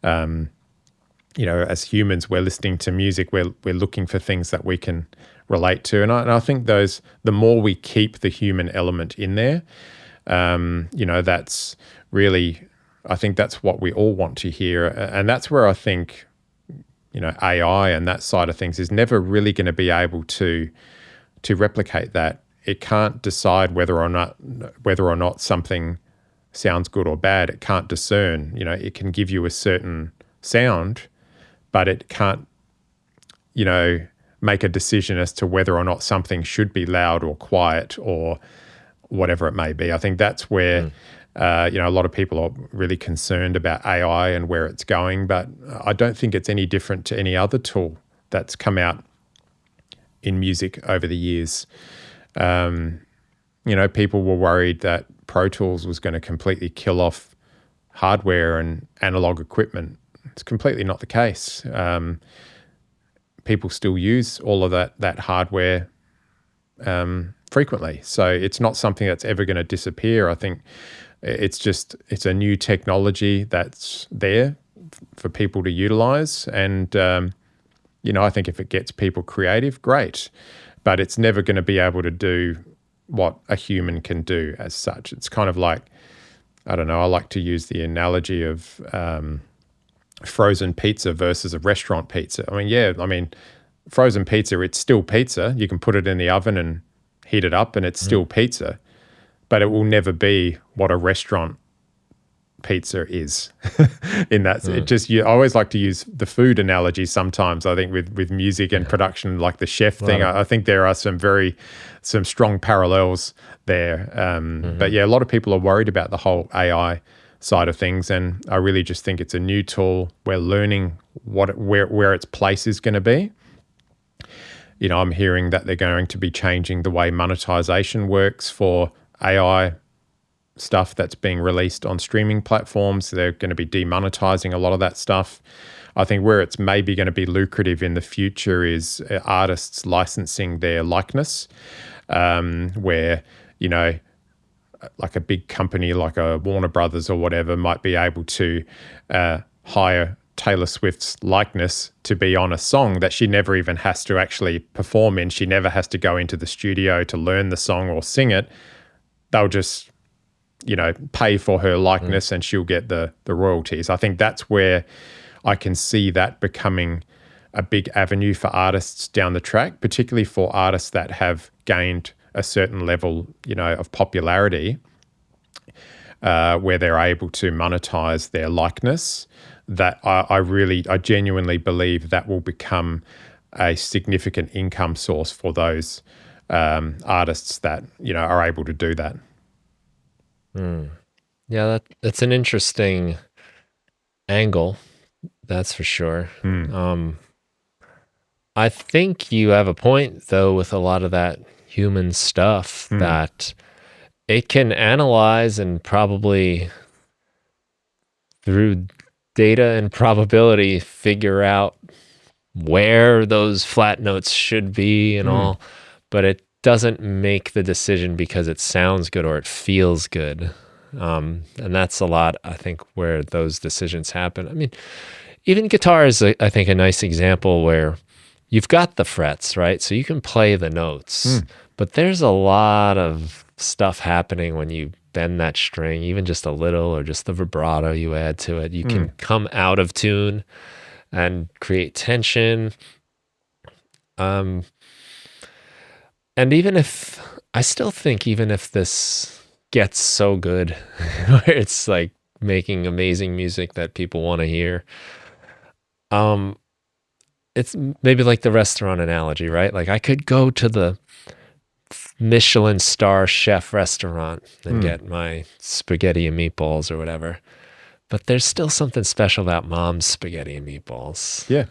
As humans, we're listening to music, we're looking for things that we can relate to. And I think the more we keep the human element in there, that's really, I think that's what we all want to hear. And that's where I think, AI and that side of things is never really going to be able to replicate that. It can't decide whether or not something sounds good or bad. It can't discern. It can give you a certain sound, but it can't, make a decision as to whether or not something should be loud or quiet or whatever it may be. I think that's where a lot of people are really concerned about AI and where it's going, but I don't think it's any different to any other tool that's come out in music over the years. People were worried that Pro Tools was going to completely kill off hardware and analog equipment. It's completely not the case. People still use all of that hardware frequently. So it's not something that's ever going to disappear. I think it's a new technology that's there for people to utilize. And I think if it gets people creative, great. But it's never going to be able to do what a human can do as such. It's kind of like, I don't know, I like to use the analogy of frozen pizza versus a restaurant pizza. Frozen pizza, it's still pizza. You can put it in the oven and heat it up and it's still pizza, but it will never be what a restaurant pizza is. In that, I always like to use the food analogy sometimes. I think with music and production, like the chef thing, I think there are some strong parallels there. But yeah, a lot of people are worried about the whole AI side of things, and I really just think it's a new tool. We're learning where its place is going to be. I'm hearing that they're going to be changing the way monetization works for AI stuff that's being released on streaming platforms. They're going to be demonetizing a lot of that stuff. I think where it's maybe going to be lucrative in the future is artists licensing their likeness, where, like a big company like a Warner Brothers or whatever might be able to hire Taylor Swift's likeness to be on a song that she never even has to actually perform in. She never has to go into the studio to learn the song or sing it. They'll just, pay for her likeness and she'll get the royalties. I think that's where I can see that becoming a big avenue for artists down the track, particularly for artists that have gained a certain level, of popularity, where they're able to monetize their likeness. That I genuinely believe that will become a significant income source for those artists that, are able to do that. Yeah, that's an interesting angle, that's for sure. I think you have a point, though, with a lot of that human stuff, that it can analyze and probably through data and probability figure out where those flat notes should be and all, but it doesn't make the decision because it sounds good or it feels good. And that's a lot, I think, where those decisions happen. I mean, even guitar is, I think, a nice example where you've got the frets, right? So you can play the notes, but there's a lot of stuff happening when you bend that string, even just a little, or just the vibrato you add to it. You can come out of tune and create tension. And I still think even if this gets so good, where it's like making amazing music that people want to hear, it's maybe like the restaurant analogy, right? Like I could go to the Michelin star chef restaurant and get my spaghetti and meatballs or whatever, but there's still something special about mom's spaghetti and meatballs. Yeah.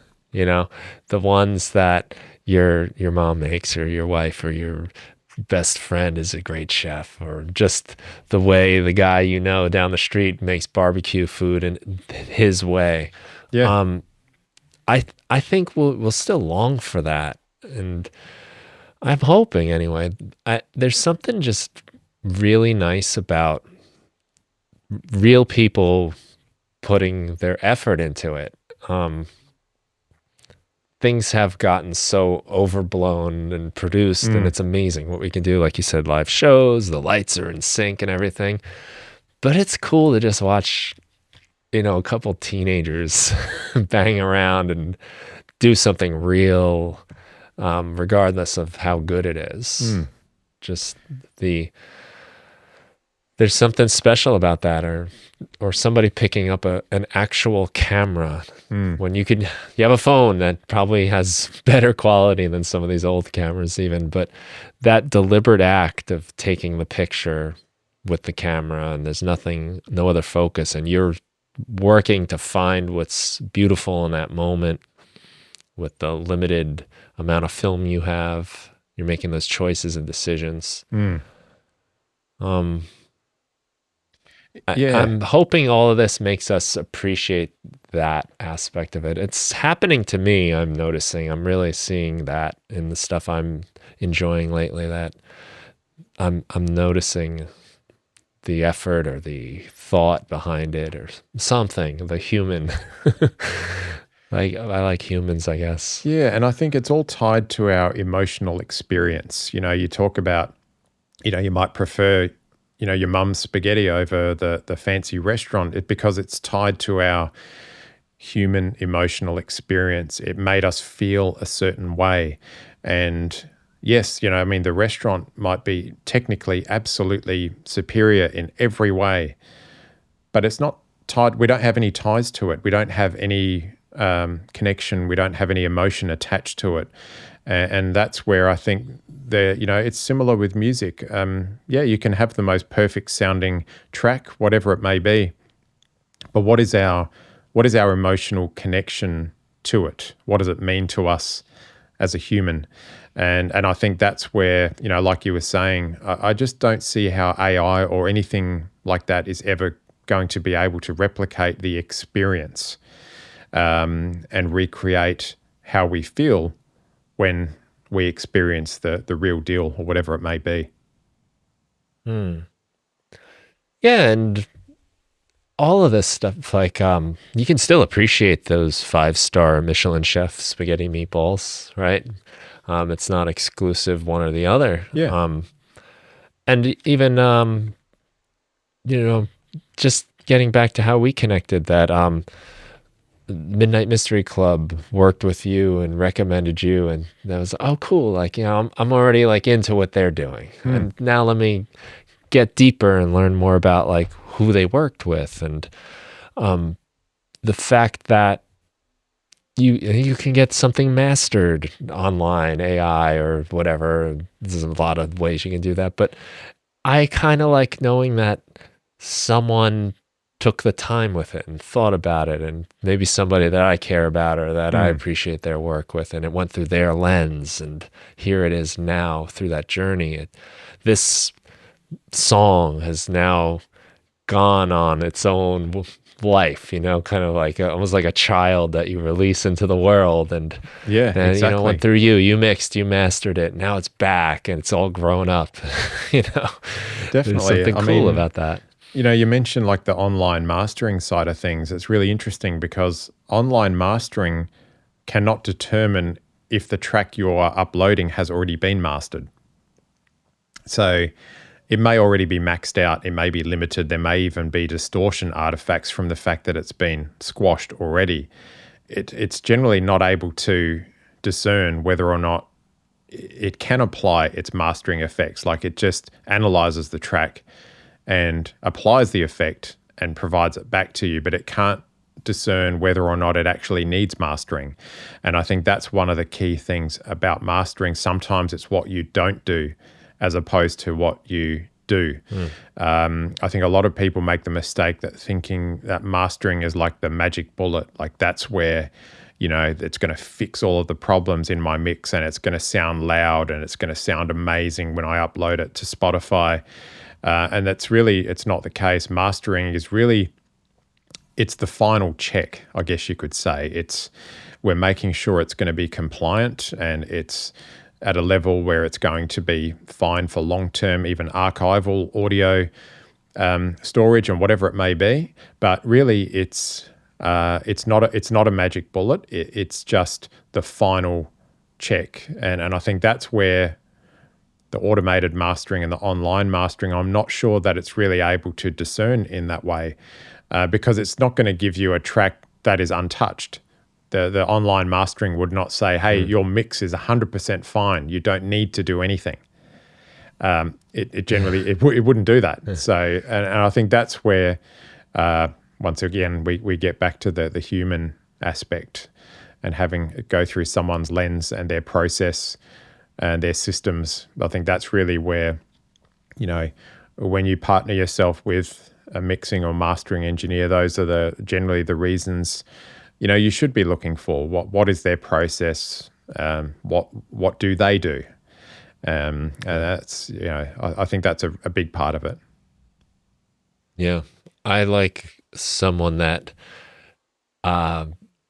The ones that your mom makes, or your wife, or your best friend is a great chef, or just the way the guy down the street makes barbecue food in his way. Yeah. I think we'll still long for that, and I'm hoping anyway. There's something just really nice about real people putting their effort into it. Things have gotten so overblown and produced, and it's amazing what we can do. Like you said, live shows, the lights are in sync and everything. But it's cool to just watch, a couple teenagers bang around and do something real, regardless of how good it is. Just there's something special about that, or somebody picking up an actual camera when you have a phone that probably has better quality than some of these old cameras even, but that deliberate act of taking the picture with the camera, and there's no other focus, and you're working to find what's beautiful in that moment with the limited amount of film you have. You're making those choices and decisions. I'm hoping all of this makes us appreciate that aspect of it. It's happening to me, I'm noticing. I'm really seeing that in the stuff I'm enjoying lately, that I'm noticing the effort or the thought behind it or something, the human. I like humans, I guess. Yeah, and I think it's all tied to our emotional experience. You talk about, you might prefer, your mum's spaghetti over the fancy restaurant, because it's tied to our human emotional experience. It made us feel a certain way. And yes, I mean, the restaurant might be technically absolutely superior in every way, but it's not tied. We don't have any ties to it. We don't have any connection. We don't have any emotion attached to it. And that's where I think it's similar with music. Yeah, you can have the most perfect sounding track, whatever it may be, but what is our emotional connection to it? What does it mean to us as a human? And I think that's where, like you were saying, I just don't see how AI or anything like that is ever going to be able to replicate the experience and recreate how we feel when we experience the real deal or whatever it may be. Yeah, and all of this stuff, like you can still appreciate those 5-star Michelin chef spaghetti meatballs, right? It's not exclusive one or the other. Yeah. And even just getting back to how we connected, that Midnight Mystery Club worked with you and recommended you, and that was, oh cool, like, I'm already like into what they're doing, and now let me get deeper and learn more about like who they worked with, and the fact that you can get something mastered online, AI or whatever. There's a lot of ways you can do that, but I kind of like knowing that someone took the time with it and thought about it, and maybe somebody that I care about or that I appreciate their work with, and it went through their lens, and here it is now through that journey. This song has now gone on its own life, kind of like almost like a child that you release into the world, and Yeah, then exactly. went through you mixed, you mastered it, now it's back and it's all grown up. Definitely. There's something cool about that. You mentioned like the online mastering side of things. It's really interesting because online mastering cannot determine if the track you are uploading has already been mastered. So it may already be maxed out. It may be limited. There may even be distortion artifacts from the fact that it's been squashed already. It's generally not able to discern whether or not it can apply its mastering effects. Like, it just analyzes the track and applies the effect and provides it back to you, but it can't discern whether or not it actually needs mastering. And I think that's one of the key things about mastering. Sometimes it's what you don't do as opposed to what you do. I think a lot of people make the mistake that thinking that mastering is like the magic bullet, like that's where, it's going to fix all of the problems in my mix, and it's going to sound loud and it's going to sound amazing when I upload it to Spotify. And it's not the case. Mastering is really, it's the final check, I guess you could say. We're making sure it's going to be compliant and it's at a level where it's going to be fine for long-term, even archival audio storage and whatever it may be. But really, it's not a magic bullet. It's just the final check, and I think that's where the automated mastering and the online mastering, I'm not sure that it's really able to discern in that way, because it's not going to give you a track that is untouched. The online mastering would not say, hey, your mix is 100% fine. You don't need to do anything. It wouldn't do that. So, and I think that's where, once again, we get back to the human aspect and having it go through someone's lens and their process and their systems. I think that's really where, when you partner yourself with a mixing or mastering engineer, those are generally the reasons, you should be looking for. What is their process? What do they do? And that's, I think that's a big part of it. Yeah. I like someone that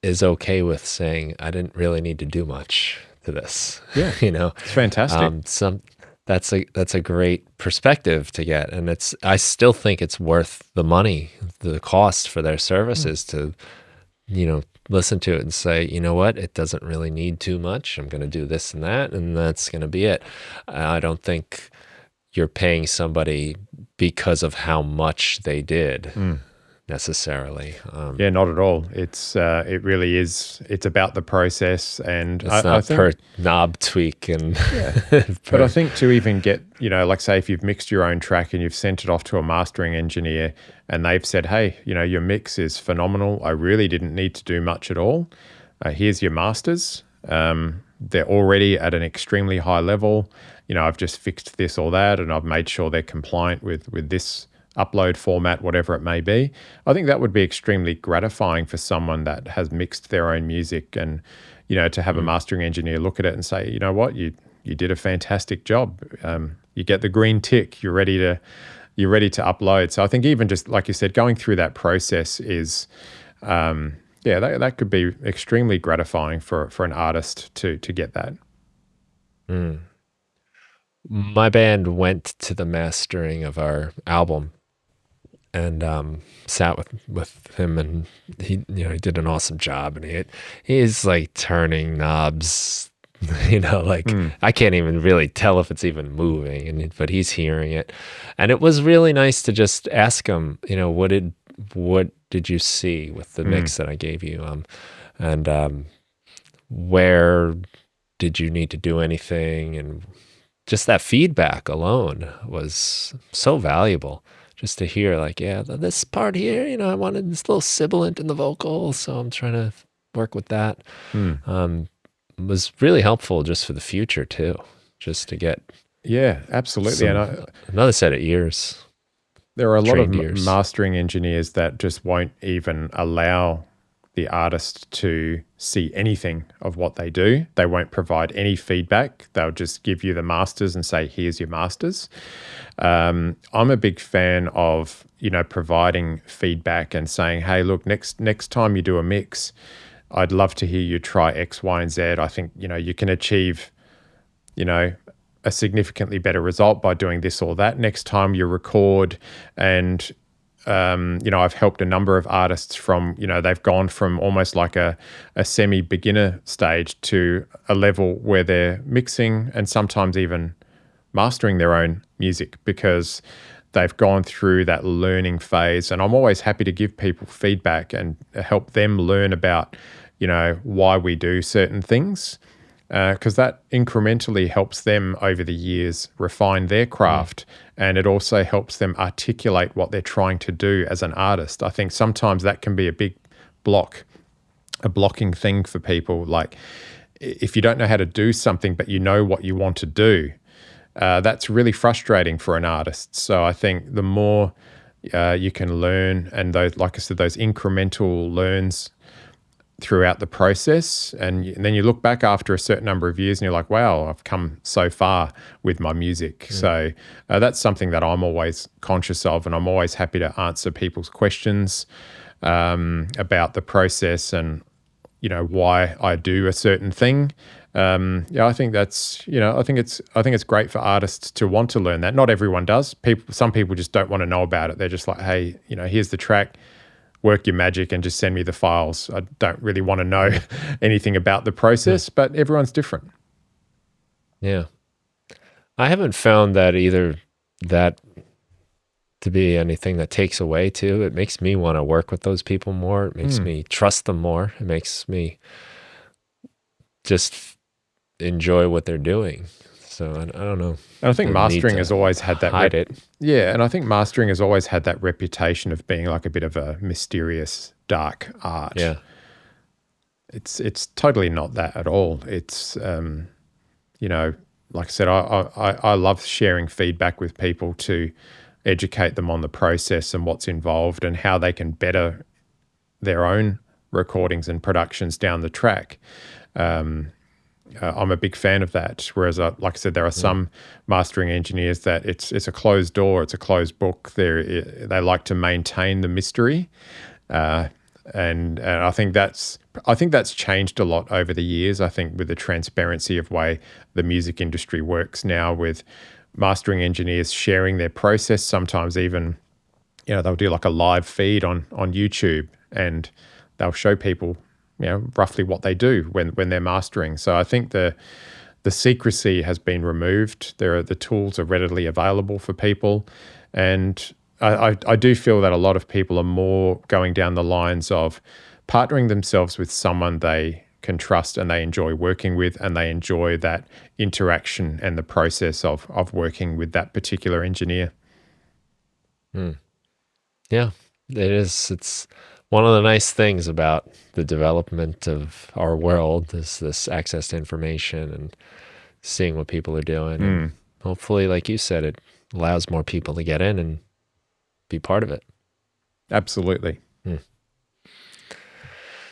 is okay with saying, I didn't really need to do much to this. Yeah. It's fantastic. That's a great perspective to get. And I still think it's worth the money, the cost for their services to, listen to it and say, you know what, it doesn't really need too much. I'm going to do this and that's going to be it. I don't think you're paying somebody because of how much they did necessarily. Yeah, not at all. It really is. It's about the process, and It's I not think per knob tweak and But I think to even get, like say if you've mixed your own track and you've sent it off to a mastering engineer and they've said, hey, your mix is phenomenal. I really didn't need to do much at all. Here's your masters. They're already at an extremely high level. I've just fixed this or that and I've made sure they're compliant with this upload format, whatever it may be. I think that would be extremely gratifying for someone that has mixed their own music and, to have a mastering engineer look at it and say, you know what, you did a fantastic job. You get the green tick. You're ready to upload. So I think even just like you said, going through that process is, that could be extremely gratifying for an artist to get that. My band went to the mastering of our album and sat with him, and he did an awesome job, and he's like turning knobs, I can't even really tell if it's even moving, but he's hearing it, and it was really nice to just ask him, what did you see with the mix that I gave you, and where did you need to do anything, and just that feedback alone was so valuable. Just to hear, this part here, I wanted this little sibilant in the vocal, so I'm trying to work with that. Was really helpful just for the future too, just to get absolutely, another set of ears. There are a lot of mastering engineers that just won't even allow the artist to see anything of what they do. They won't provide any feedback. They'll just give you the masters and say, here's your masters. I'm a big fan of, providing feedback and saying, hey, look, next time you do a mix, I'd love to hear you try X, Y, and Z. I think, you can achieve, a significantly better result by doing this or that. Next time you record and I've helped a number of artists from, they've gone from almost like a semi-beginner stage to a level where they're mixing and sometimes even mastering their own music because they've gone through that learning phase. And I'm always happy to give people feedback and help them learn about, why we do certain things. Because that incrementally helps them over the years refine their craft, and it also helps them articulate what they're trying to do as an artist. I think sometimes that can be a big a blocking thing for people. Like if you don't know how to do something, but you know what you want to do, that's really frustrating for an artist. So I think the more you can learn, and those, like I said, those incremental learns throughout the process, and then you look back after a certain number of years and you're like, wow, I've come so far with my music. So that's something that I'm always conscious of, and I'm always happy to answer people's questions about the process and why I do a certain thing. I think that's I think it's great for artists to want to learn that. Not everyone does. Some people just don't want to know about it. They're just like, hey, here's the track, work your magic and just send me the files. I don't really want to know anything about the process, but everyone's different. Yeah. I haven't found that either, that to be anything that takes away too. It makes me want to work with those people more. It makes me trust them more. It makes me just enjoy what they're doing. So I don't know. And I think mastering has always had that. Hide it. Yeah, and I think mastering has always had that reputation of being like a bit of a mysterious, dark art. Yeah. It's totally not that at all. It's like I said, I love sharing feedback with people to educate them on the process and what's involved and how they can better their own recordings and productions down the track. I'm a big fan of that. Whereas, like I said, there are some mastering engineers that it's a closed door, it's a closed book. They like to maintain the mystery, and I think that's changed a lot over the years. I think with the transparency of way the music industry works now, with mastering engineers sharing their process, sometimes even they'll do like a live feed on YouTube and they'll show people roughly what they do when they're mastering. So I think the secrecy has been removed. The tools are readily available for people, and I do feel that a lot of people are more going down the lines of partnering themselves with someone they can trust and they enjoy working with, and they enjoy that interaction and the process of working with that particular engineer. Yeah, it is. It's one of the nice things about the development of our world is this access to information and seeing what people are doing. And hopefully, like you said, it allows more people to get in and be part of it. Absolutely.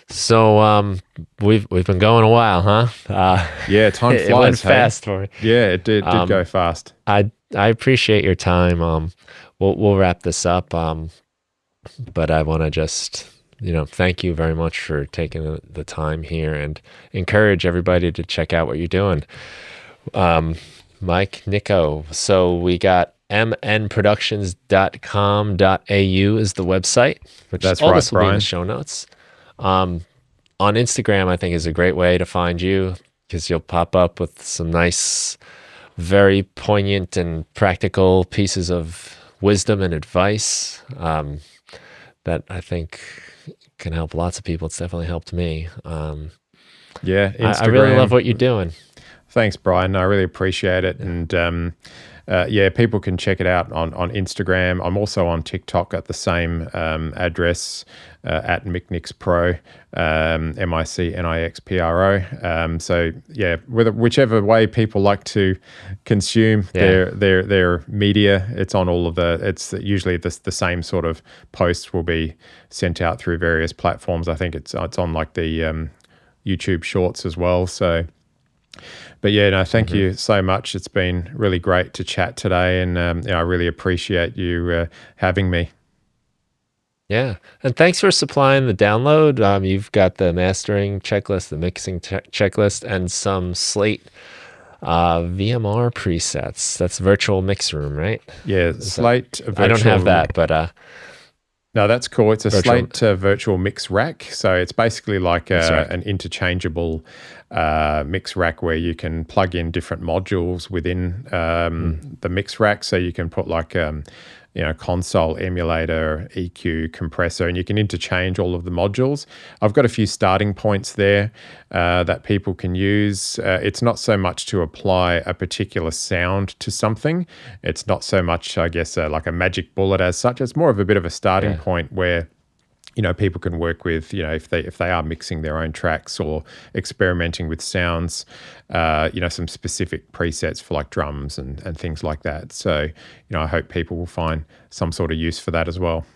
So we've been going a while, huh? Yeah, time flies. It went fast for me. Yeah, it did go fast. I appreciate your time. We'll wrap this up. But I want to just thank you very much for taking the time here, and encourage everybody to check out what you're doing. Mic Nikou. So we got mnproductions.com.au is the website, which That's all right, this will be in Brian. the show notes. On Instagram, I think is a great way to find you, because you'll pop up with some nice, very poignant and practical pieces of wisdom and advice that I think can help lots of people. It's definitely helped me. Yeah, Instagram. I really love what you're doing. Thanks, Brian. I really appreciate it. And people can check it out on Instagram. I'm also on TikTok at the same address, at Mic Nix Pro, MICNIXPRO. So yeah, whichever way people like to consume their media, it's on all of it's usually the same sort of posts will be sent out through various platforms. I think it's on like the YouTube Shorts as well. So. But yeah, no, thank you so much. It's been really great to chat today, and I really appreciate you having me. Yeah, and thanks for supplying the download. You've got the mastering checklist, the mixing checklist, and some Slate VMR presets. That's virtual mix room, right? Yeah, Slate. I don't have that, but no, that's cool. It's a Slate virtual mix rack. So it's basically like an interchangeable mix rack where you can plug in different modules within the mix rack. So you can put like console, emulator, EQ, compressor, and you can interchange all of the modules. I've got a few starting points there that people can use. It's not so much to apply a particular sound to something. It's not so much, I guess, like a magic bullet as such. It's more of a bit of a starting point where people can work with, if they are mixing their own tracks or experimenting with sounds, some specific presets for like drums and things like that. So, I hope people will find some sort of use for that as well.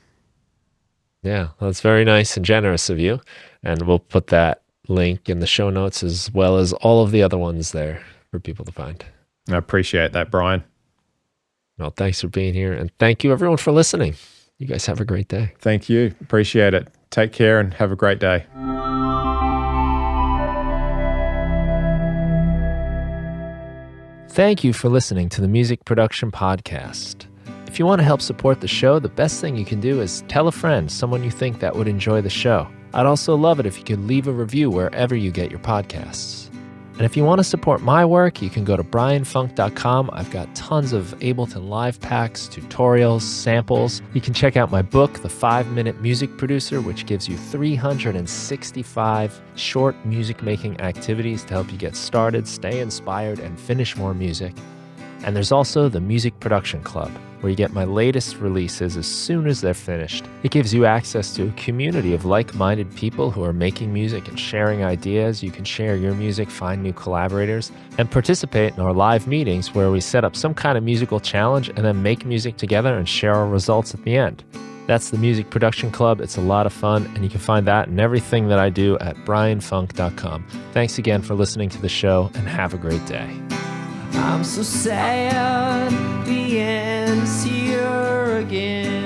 Yeah, well, that's very nice and generous of you. And we'll put that link in the show notes as well as all of the other ones there for people to find. I appreciate that, Brian. Well, thanks for being here. And thank you everyone for listening. You guys have a great day. Thank you. Appreciate it. Take care and have a great day. Thank you for listening to the Music Production Podcast. If you want to help support the show, the best thing you can do is tell a friend, someone you think that would enjoy the show. I'd also love it if you could leave a review wherever you get your podcasts. And if you want to support my work, you can go to brianfunk.com. I've got tons of Ableton Live packs, tutorials, samples. You can check out my book, The 5-Minute Music Producer, which gives you 365 short music-making activities to help you get started, stay inspired, and finish more music. And there's also the Music Production Club, where you get my latest releases as soon as they're finished. It gives you access to a community of like-minded people who are making music and sharing ideas. You can share your music, find new collaborators, and participate in our live meetings where we set up some kind of musical challenge and then make music together and share our results at the end. That's the Music Production Club. It's a lot of fun, and you can find that and everything that I do at brianfunk.com. Thanks again for listening to the show, and have a great day. I'm so sad the end's here again.